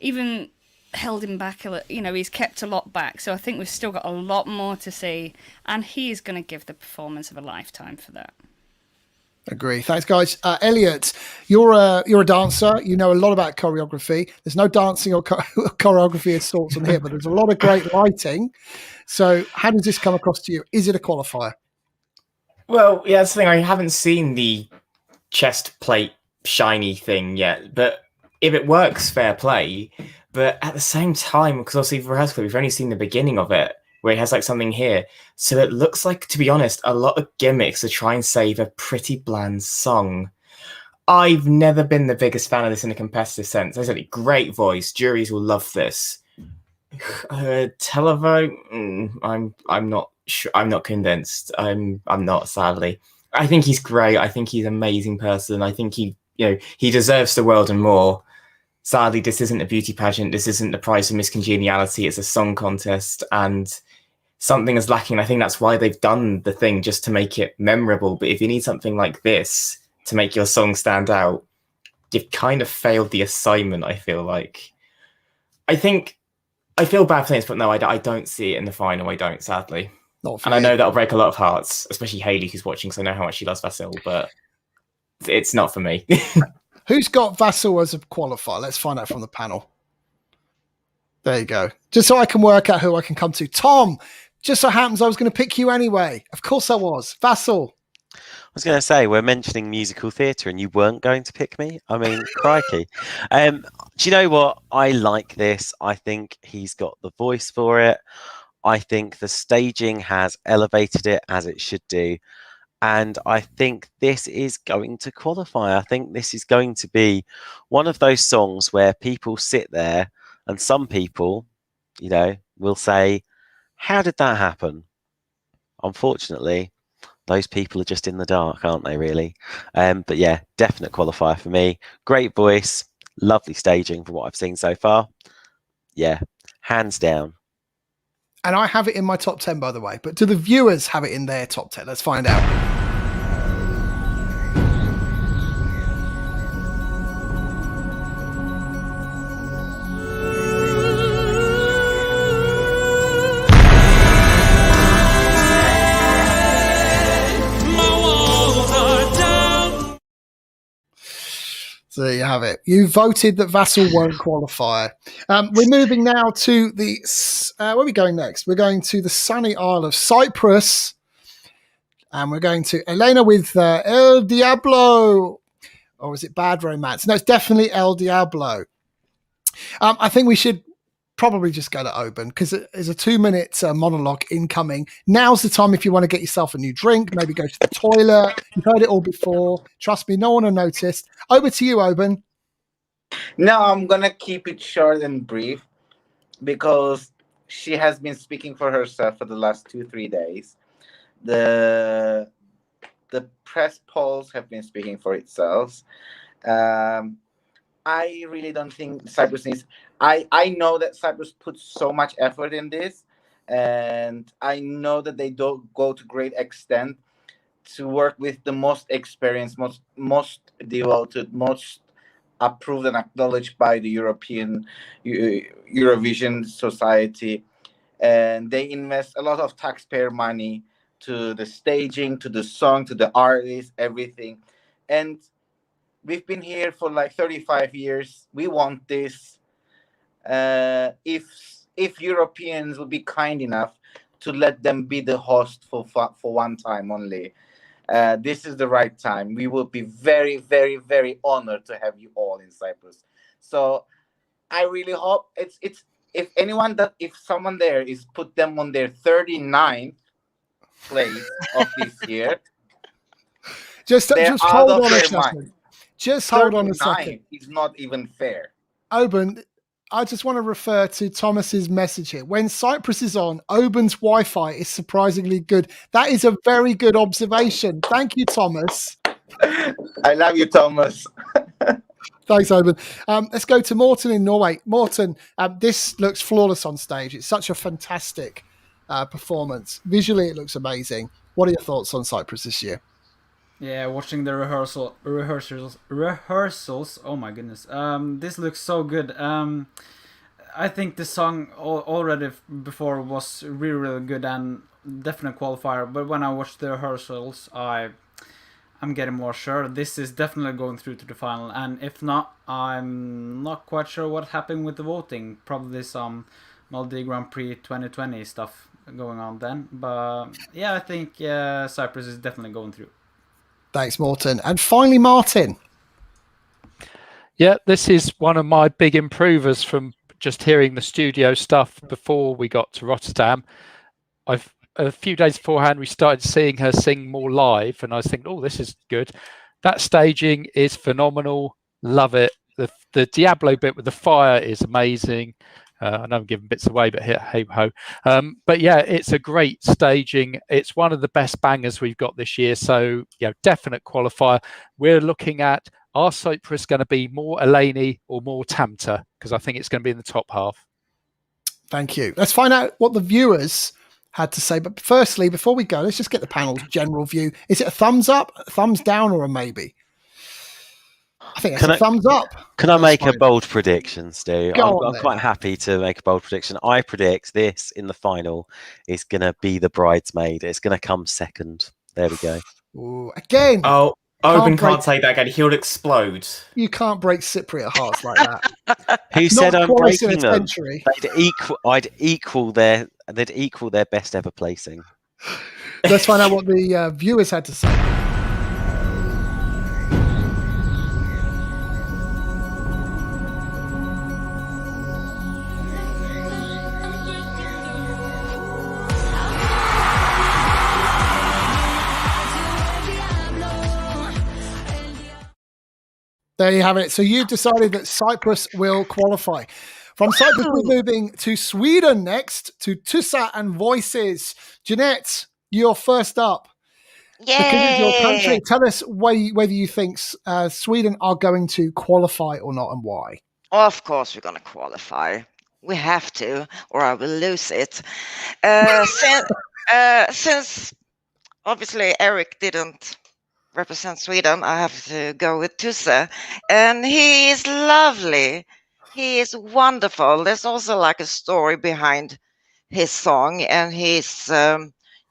even held him back a little. He's kept a lot back. So I think we've still got a lot more to see. And he's going to give the performance of a lifetime for that. Agree. Thanks, guys. Elliot, you're a dancer. You know a lot about choreography. There's no dancing or choreography of sorts on here, but there's a lot of great lighting. So how does this come across to you? Is it a qualifier? Well, yeah, that's the thing. I haven't seen the chest plate shiny thing yet, but if it works, fair play. But at the same time, because obviously for rehearsal, we've only seen the beginning of it, where he has like something here. So it looks like, to be honest, a lot of gimmicks to try and save a pretty bland song. I've never been the biggest fan of this in a competitive sense. I said, great voice. Juries will love this. Televote, I'm not sure. I'm not convinced. I'm not, sadly. I think he's great. I think he's an amazing person. I think he deserves the world and more. Sadly, this isn't a beauty pageant. This isn't the prize for miscongeniality. It's a song contest, and something is lacking. I think that's why they've done the thing, just to make it memorable. But if you need something like this to make your song stand out, you've kind of failed the assignment, I feel like. I feel bad for this, but no, I don't see it in the final. I don't, sadly. And I know that'll break a lot of hearts, especially Hayley, who's watching, because I know how much she loves Vasil, but it's not for me. Who's got Vasil as a qualifier? Let's find out from the panel. There you go. Just so I can work out who I can come to. Tom, just so happens I was going to pick you anyway. Of course I was. Vasil. I was going to say, we're mentioning musical theatre and you weren't going to pick me. I mean, crikey. Do you know what? I like this. I think he's got the voice for it. I think the staging has elevated it as it should do. And I think this is going to qualify. I think this is going to be one of those songs where people sit there and some people, will say, how did that happen? Unfortunately, those people are just in the dark, aren't they, really? But yeah, definite qualifier for me. Great voice, lovely staging from what I've seen so far. Yeah, hands down. And I have it in my top 10, by the way. But do the viewers have it in their top 10? Let's find out. So there you have it. You voted that Vasil won't qualify. We're moving now to where are we going next? We're going to the sunny Isle of Cyprus. And we're going to Elena with El Diablo. Or is it Bad Romance? No, it's definitely El Diablo. I think we should probably just go to Oban because there's a 2-minute monologue incoming. Now's the time if you want to get yourself a new drink, maybe go to the toilet. You've heard it all before. Trust me, no one will notice. Over to you, Oban. No, I'm gonna keep it short and brief because she has been speaking for herself for the last 2-3 days. The press polls have been speaking for itself. I really don't think Cyprus needs. I know that Cyprus puts so much effort in this, and I know that they don't go to great extent to work with the most experienced, most devoted, most approved and acknowledged by the European Eurovision Society, and they invest a lot of taxpayer money to the staging, to the song, to the artists, everything, and we've been here for like 35 years. We want this. If Europeans will be kind enough to let them be the host for one time only, this is the right time. We will be very, very, very honored to have you all in Cyprus. So I really hope it's if someone there is put them on their 39th place of this year, just hold on a second. Just hold on a 39 second. is not even fair. Oban, I just want to refer to Thomas's message here. When Cyprus is on, Oban's Wi-Fi is surprisingly good. That is a very good observation. Thank you, Thomas. I love you, Thomas. Thanks, Oban. Let's go to Morten in Norway. Morten, this looks flawless on stage. It's such a fantastic performance. Visually, it looks amazing. What are your thoughts on Cyprus this year? Yeah, watching the rehearsals. Oh my goodness. This looks so good. I think the song already before was really, really good and definite qualifier. But when I watched the rehearsals, I'm getting more sure this is definitely going through to the final. And if not, I'm not quite sure what happened with the voting. Probably some Maldives Grand Prix 2020 stuff going on then. But yeah, I think Cyprus is definitely going through. Thanks, Morten. And finally, Martin. Yeah, this is one of my big improvers from just hearing the studio stuff before we got to Rotterdam. A few days beforehand, we started seeing her sing more live, and I was thinking, oh, this is good. That staging is phenomenal. Love it. The Diablo bit with the fire is amazing. I know I'm giving bits away, but hey ho. But yeah, it's a great staging. It's one of the best bangers we've got this year. So yeah, definite qualifier. We're looking at, are Cyprus going to be more Eleni or more Tamta? Because I think it's going to be in the top half. Thank you. Let's find out what the viewers had to say. But firstly, before we go, let's just get the panel's general view. Is it a thumbs up, a thumbs down, or a maybe? I think it's a thumbs up. Can I make a bold prediction, Stu? I'm quite happy to make a bold prediction. I predict this in the final is going to be the bridesmaid. It's going to come second. There we go. Ooh, again. Oh, Oban can't say that again. He'll explode. You can't break Cypriot hearts like that. Who said I'm breaking them? Century. They'd equal their best ever placing. Let's find out what the viewers had to say. There you have it. So you've decided that Cyprus will qualify. From Cyprus, we're moving to Sweden next, to Tussa and Voices. Jeanette, you're first up. Yay! Because it's your country. Tell us whether you think Sweden are going to qualify or not, and why. Of course, we're going to qualify. We have to, or I will lose it. Since obviously Eric didn't represent Sweden, I have to go with Tusse, and he is lovely. He is wonderful. There's also like a story behind his song and his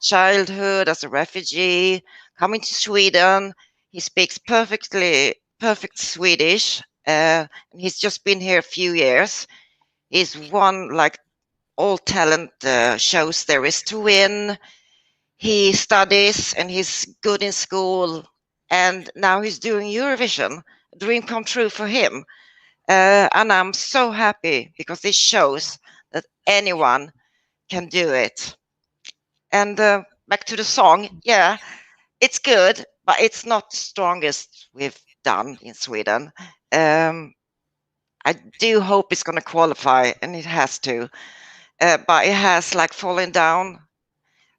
childhood as a refugee, coming to Sweden. He speaks perfect Swedish, and he's just been here a few years. He's won like all talent shows there is to win. he studies and he's good in school, and now he's doing Eurovision. A dream come true for him. And I'm so happy because this shows that anyone can do it. And back to the song, yeah, it's good, but it's not the strongest we've done in Sweden. I do hope it's going to qualify, and it has to. But it has like fallen down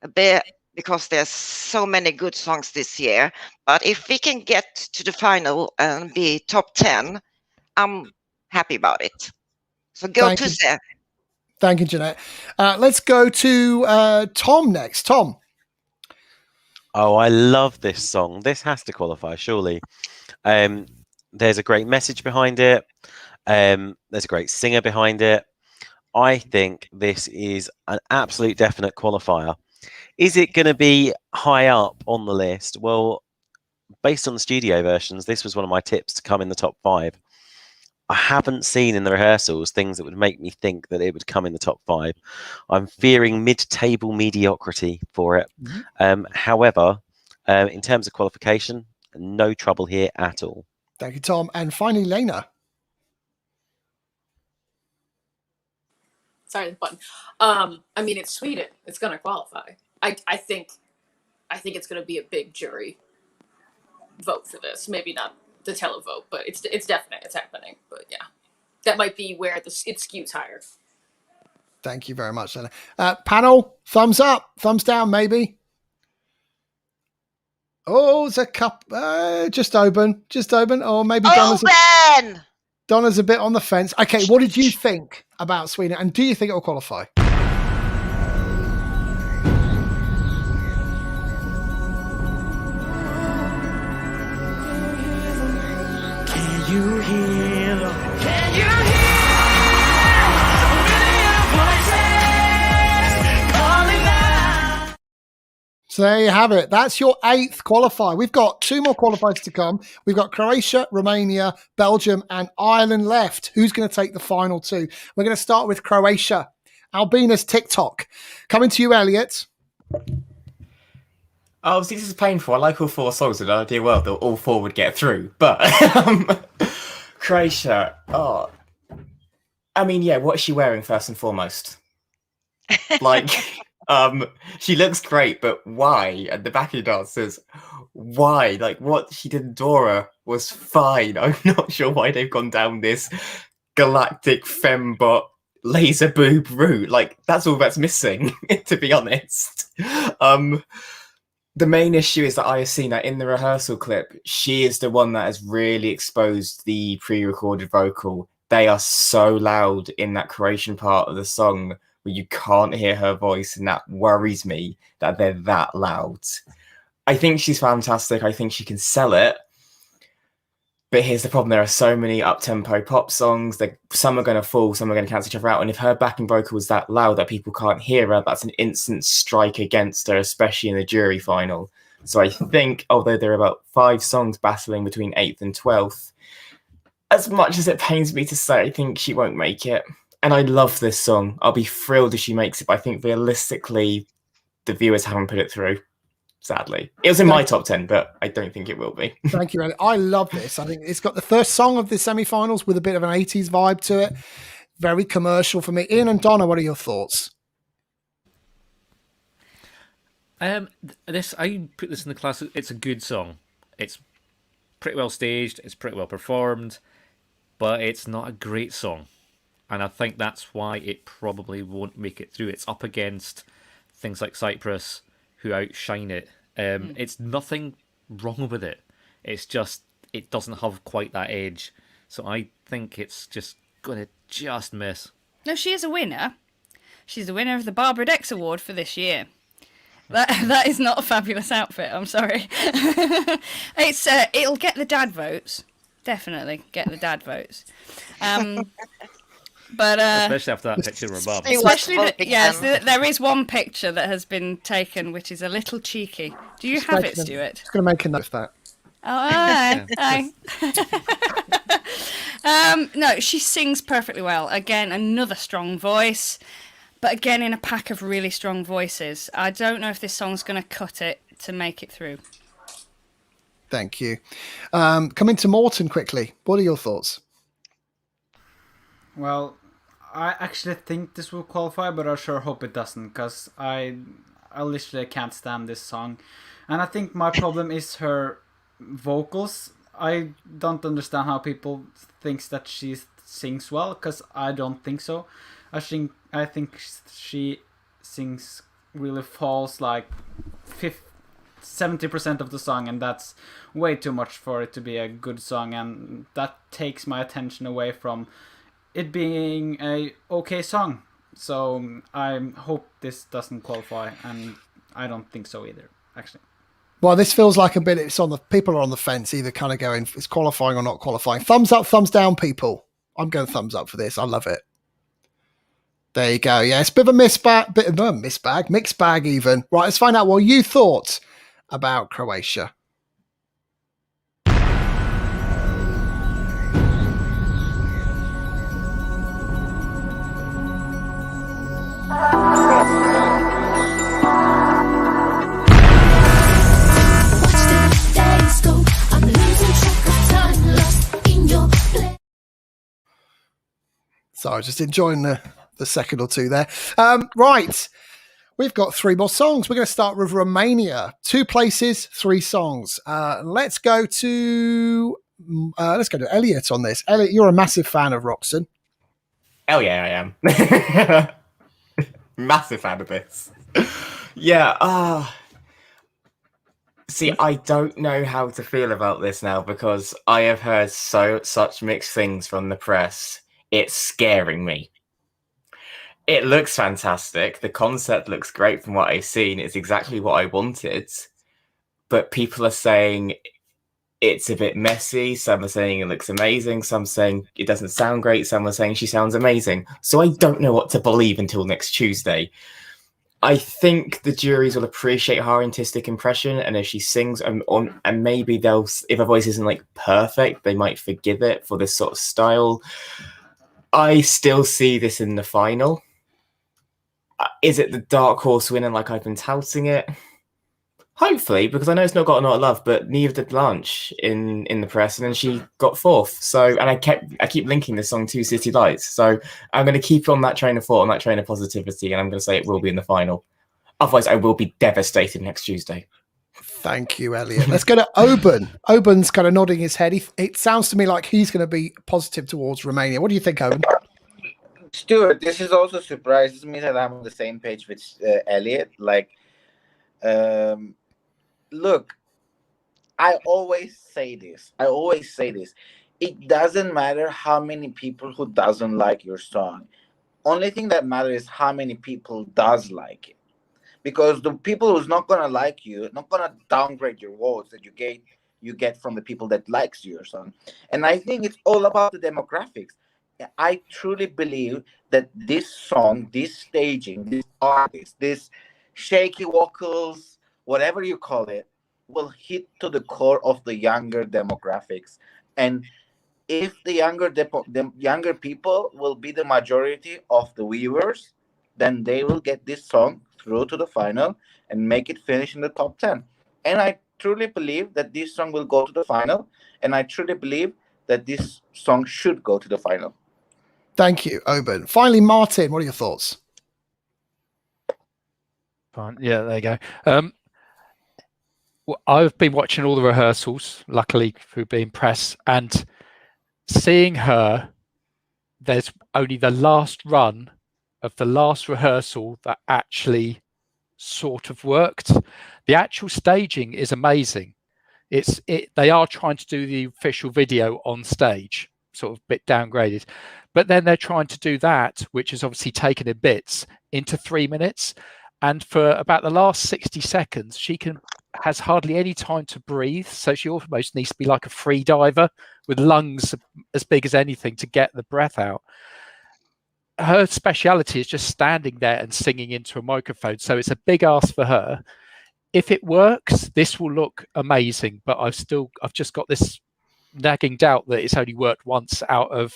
a bit because there's so many good songs this year. But if we can get to the final and be top 10, I'm happy about it. So go Thank to you. Seth. Thank you, Jeanette. Let's go to Tom next. Tom. Oh, I love this song. This has to qualify, surely. There's a great message behind it. There's a great singer behind it. I think this is an absolute definite qualifier. Is it going to be high up on the list? Well, based on the studio versions, this was one of my tips to come in the top 5. I haven't seen in the rehearsals things that would make me think that it would come in the top 5. I'm fearing mid-table mediocrity for it. However, in terms of qualification, no trouble here at all. Thank you, Tom. And finally, Lena. Sorry, the button. I mean, it's Sweden. It's going to qualify. I think it's going to be a big jury vote for this. Maybe not the televote, but it's definite. It's happening. But yeah, that might be where it skews higher. Thank you very much, Lena. Panel, thumbs up, thumbs down, maybe. Oh, it's a cup. Just open. Or maybe Donna's a bit on the fence. Okay, what did you think about Sweden? And do you think it will qualify? Can you hear them? Can you hear so many voices calling out? So there you have it. That's your 8th qualifier. We've got 2 more qualifiers to come. We've got Croatia, Romania, Belgium, and Ireland left. Who's going to take the final 2? We're going to start with Croatia. Albina's TikTok. Coming to you, Elliot. Oh, see, this is painful. I like all 4 songs in an ideal world that all 4 would get through. But Croatia, I mean, yeah, what is she wearing first and foremost? Like, she looks great, but why? And the backing dancers, why? Like, what she did in Dora was fine. I'm not sure why they've gone down this galactic fembot laser boob route. Like, that's all that's missing, to be honest. The main issue is that I have seen that in the rehearsal clip, she is the one that has really exposed the pre-recorded vocal. They are so loud in that Croatian part of the song where you can't hear her voice, and that worries me that they're that loud. I think she's fantastic. I think she can sell it. But here's the problem. There are so many up-tempo pop songs. Some are going to fall, some are going to cancel each other out. And if her backing vocal is that loud that people can't hear her, that's an instant strike against her, especially in the jury final. So I think, although there are about 5 songs battling between 8th and 12th, as much as it pains me to say, I think she won't make it. And I love this song. I'll be thrilled if she makes it. But I think realistically, the viewers haven't put it through. Sadly, it was in my top 10, but I don't think it will be. Thank you, Elliot. I love this. I think it's got the first song of the semi-finals with a bit of an 80s vibe to it. Very commercial for me. Ian and Donna, what are your thoughts? I put this in the class. It's a good song. It's pretty well staged. It's pretty well performed, but it's not a great song, and I think that's why it probably won't make it through. It's up against things like Cyprus, who outshine it. It's nothing wrong with it. It's just it doesn't have quite that edge. So I think it's just going to just miss. No, she is a winner. She's the winner of the Barbara Dex Award for this year. That is not a fabulous outfit. I'm sorry. It'll get the dad votes. Definitely get the dad votes. But especially after that picture of her mum. Especially there is one picture that has been taken which is a little cheeky. Do you have it, Stuart? Just going to make a note of that. Oh, aye. No, she sings perfectly well. Again, another strong voice. but again, in a pack of really strong voices. I don't know if this song's going to cut it to make it through. Thank you. Coming to Morton quickly. What are your thoughts? Well, I actually think this will qualify, but I sure hope it doesn't, because I literally can't stand this song. And I think my problem is her vocals. I don't understand how people think that she sings well, because I don't think so. I think she sings really false, like 70% of the song, and that's way too much for it to be a good song, and that takes my attention away from it being a okay song. So I hope this doesn't qualify, and I don't think so either, actually. Well, this feels like a bit, it's on the, people are on the fence, either kind of going, it's qualifying or not qualifying. Thumbs up, thumbs down, people. I'm going thumbs up for this. I love it. There you go. Yeah, it's a bit of a mixed bag even. Right, let's find out what you thought about Croatia. So just enjoying the second or two there. Right. We've got 3 more songs. We're going to start with Romania. 2 places, 3 songs. Let's go to Elliot on this. Elliot, you're a massive fan of Roxanne. Oh yeah, I am. Massive fan of this. Yeah. See, I don't know how to feel about this now, because I have heard such mixed things from the press. It's scaring me. It looks fantastic. The concept looks great from what I've seen. It's exactly what I wanted. But people are saying it's a bit messy. Some are saying it looks amazing. Some saying it doesn't sound great. Some are saying she sounds amazing. So I don't know what to believe until next Tuesday. I think the juries will appreciate her artistic impression, and if she sings and maybe they'll, if her voice isn't like perfect, they might forgive it for this sort of style. I still see this in the final. Is it the dark horse winner like I've been touting it? Hopefully, because I know it's not got a lot of love, but neither did Blanche in the press, and then she got 4th. So, and I keep linking this song to City Lights. So I'm going to keep on that train of thought, on that train of positivity, and I'm going to say it will be in the final. Otherwise, I will be devastated next Tuesday. Thank you, Elliot. Let's go to Oban. Oban's kind of nodding his head. It sounds to me like he's going to be positive towards Romania. What do you think, Oban? Stuart, this is also surprises me that I'm on the same page with Elliot. Like, look, I always say this. It doesn't matter how many people who doesn't like your song. Only thing that matters is how many people does like it. Because the people who's not gonna like you, not gonna downgrade your votes that you get from the people that likes your song. And I think it's all about the demographics. I truly believe that this song, this staging, this artist, this shaky vocals, whatever you call it, will hit to the core of the younger demographics. And if the younger people will be the majority of the viewers, then they will get this song through to the final and make it finish in the top 10. And I truly believe that this song will go to the final, and I truly believe that this song should go to the final. Thank you, Oban. Finally, Martin, what are your thoughts? Fine. Yeah, there you go. Well, I've been watching all the rehearsals, luckily through being press, and seeing her, there's only the last run of the last rehearsal that actually sort of worked. The actual staging is amazing. They are trying to do the official video on stage, sort of bit downgraded, but then they're trying to do that, which is obviously taken in bits, into 3 minutes. And for about the last 60 seconds, she has hardly any time to breathe. So she almost needs to be like a free diver with lungs as big as anything to get the breath out. Her speciality is just standing there and singing into a microphone. So it's a big ask for her. If it works, this will look amazing. But I've just got this nagging doubt that it's only worked once out of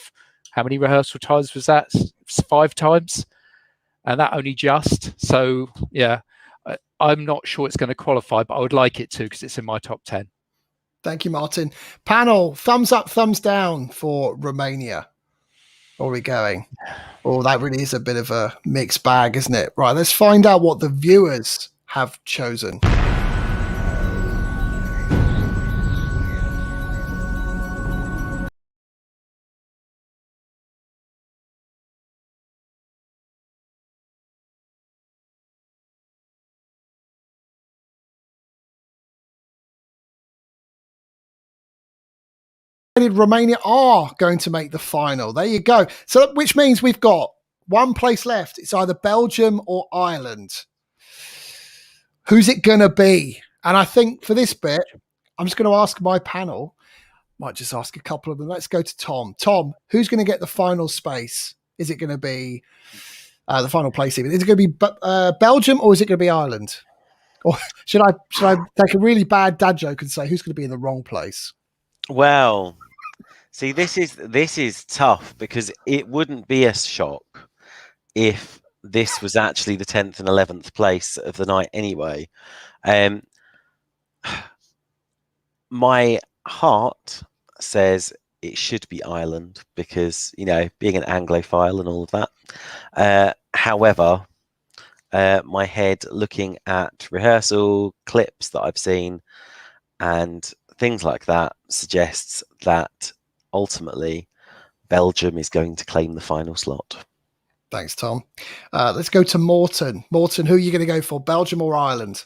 how many rehearsal times was that? 5 times. and that only just. So yeah, I'm not sure it's going to qualify, but I would like it to because it's in my top 10. Thank you, Martin. Panel, thumbs up, thumbs down for Romania. Where are we going? Oh, that really is a bit of a mixed bag, isn't it? Right, let's find out what the viewers have chosen. Romania are going to make the final. There you go. So, which means we've got one place left. It's either Belgium or Ireland. Who's it going to be? And I think for this bit, I'm just going to ask my panel. Might just ask a couple of them. Let's go to Tom. Tom, who's going to get the final space? Is it going to be the final place even? Is it going to be Belgium or is it going to be Ireland? Or should I take a really bad dad joke and say who's going to be in the wrong place? Well, see, this is tough because it wouldn't be a shock if this was actually the 10th and 11th place of the night anyway. My heart says it should be Ireland because, you know, being an Anglophile and all of that. However, my head looking at rehearsal clips that I've seen and things like that suggests that ultimately Belgium is going to claim the final slot. Thanks, Tom. Let's go to Morton. Morton, who are you going to go for, Belgium or Ireland?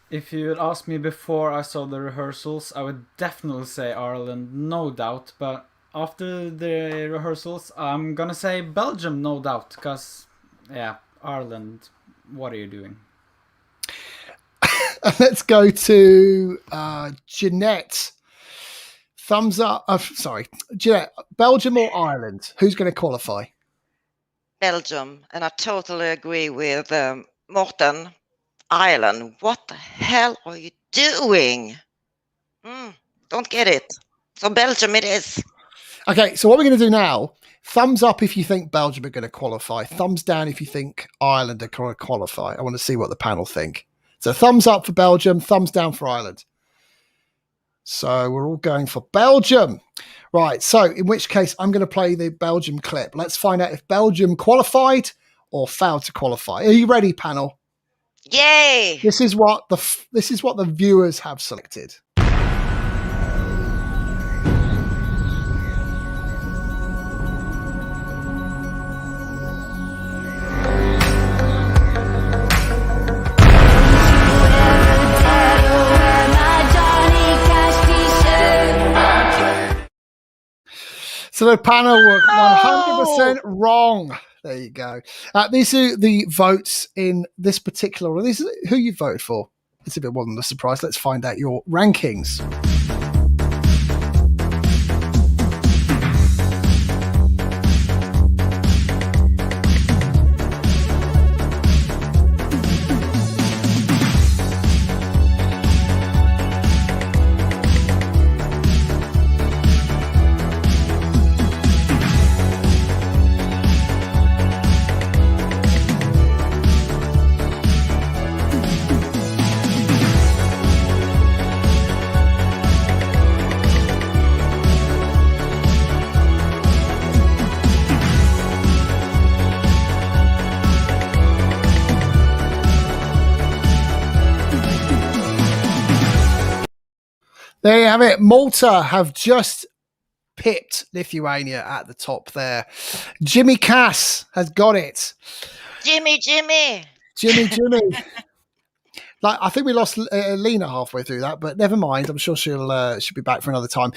If you had asked me before I saw the rehearsals, I would definitely say Ireland, no doubt. But after the rehearsals, I'm going to say Belgium, no doubt. Because, yeah, Ireland, what are you doing? Let's go to Jeanette. Thumbs up. Sorry, Jeanette, Belgium or Ireland? Who's going to qualify? Belgium, and I totally agree with Morten. Ireland, what the hell are you doing? Don't get it. So Belgium it is. Okay, so what we're going to do now, thumbs up if you think Belgium are going to qualify. Thumbs down if you think Ireland are going to qualify. I want to see what the panel think. So thumbs up for Belgium, thumbs down for Ireland. So we're all going for Belgium. Right, so in which case I'm going to play the Belgium clip. Let's find out if Belgium qualified or failed to qualify. Are you ready, panel? Yay! This is what the viewers have selected. So the panel were 100% wrong. There you go. These are the votes in this particular order. This is who you voted for. It's a bit more than a surprise. Let's find out your rankings. There you have it. Malta have just pipped Lithuania at the top there. Jimmy Cass has got it. Jimmy. Like, I think we lost Lena halfway through that, but never mind. I'm sure she'll be back for another time.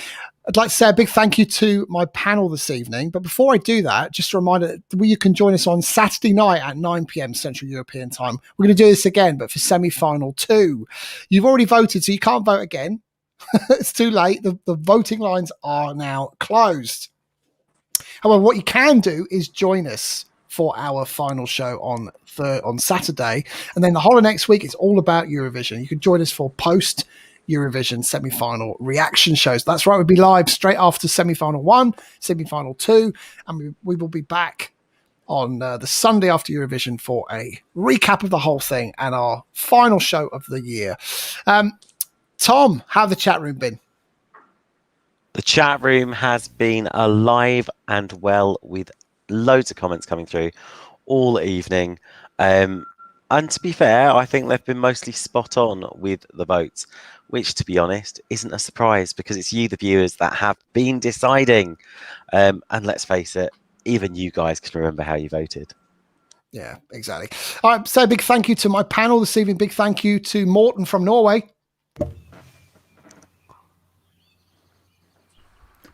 I'd like to say a big thank you to my panel this evening. But before I do that, just a reminder that you can join us on Saturday night at 9 p.m. Central European time. We're going to do this again, but for semi-final 2. You've already voted, so you can't vote again. It's too late. The voting lines are now closed. However, what you can do is join us for our final show on Saturday. And then the whole of next week, it's all about Eurovision. You can join us for post-Eurovision semi-final reaction shows. That's right. We'll be live straight after semi-final 1, semi-final 2, and we will be back on the Sunday after Eurovision for a recap of the whole thing and our final show of the year. Tom, how's the chat room been? The chat room has been alive and well with loads of comments coming through all evening. And to be fair, I think they've been mostly spot on with the votes, which, to be honest, isn't a surprise because it's you, the viewers, that have been deciding. And let's face it, even you guys can remember how you voted. Yeah, exactly. All right, so a big thank you to my panel this evening. Big thank you to Morten from Norway.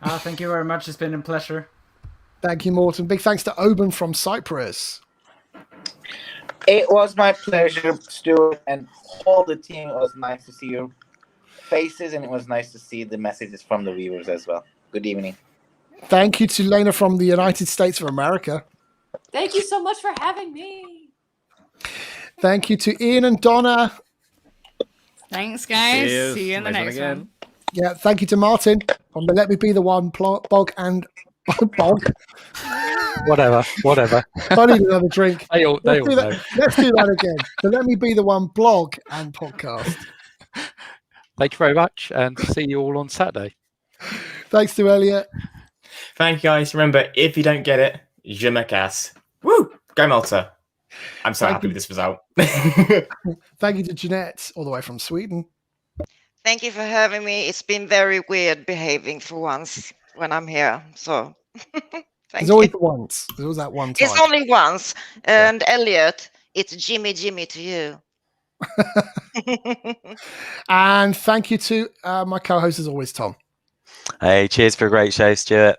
Thank you very much. It's been a pleasure. Thank you, Morten. Big thanks to Oban from Cyprus. It was my pleasure, Stuart, and all the team. It was nice to see your faces, and it was nice to see the messages from the viewers as well. Good evening. Thank you to Lena from the United States of America. Thank you so much for having me. Thank you to Ian and Donna. Thanks, guys. See you in the next one. Yeah, thank you to Martin from the Let Me Be the One blog and bog. Whatever. I need another drink. They all know. Let's do that again. The Let Me Be the One blog and podcast. Thank you very much, and see you all on Saturday. Thanks to Elliot. Thank you, guys. Remember, if you don't get it, je me casse. Woo! Go Malta. I'm so happy with this result. Thank you to Jeanette, all the way from Sweden. Thank you for having me. It's been very weird behaving for once when I'm here. So There's always once. There's always that one time. it's only once. And Elliot, it's Jimmy to you. And thank you to my co-host as always, Tom. Hey, cheers for a great show, Stuart.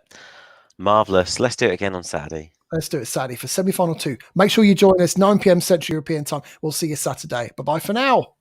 Marvellous. Let's do it again on Saturday. Let's do it Saturday for semi-final 2. Make sure you join us 9 p.m. Central European time. We'll see you Saturday. Bye-bye for now.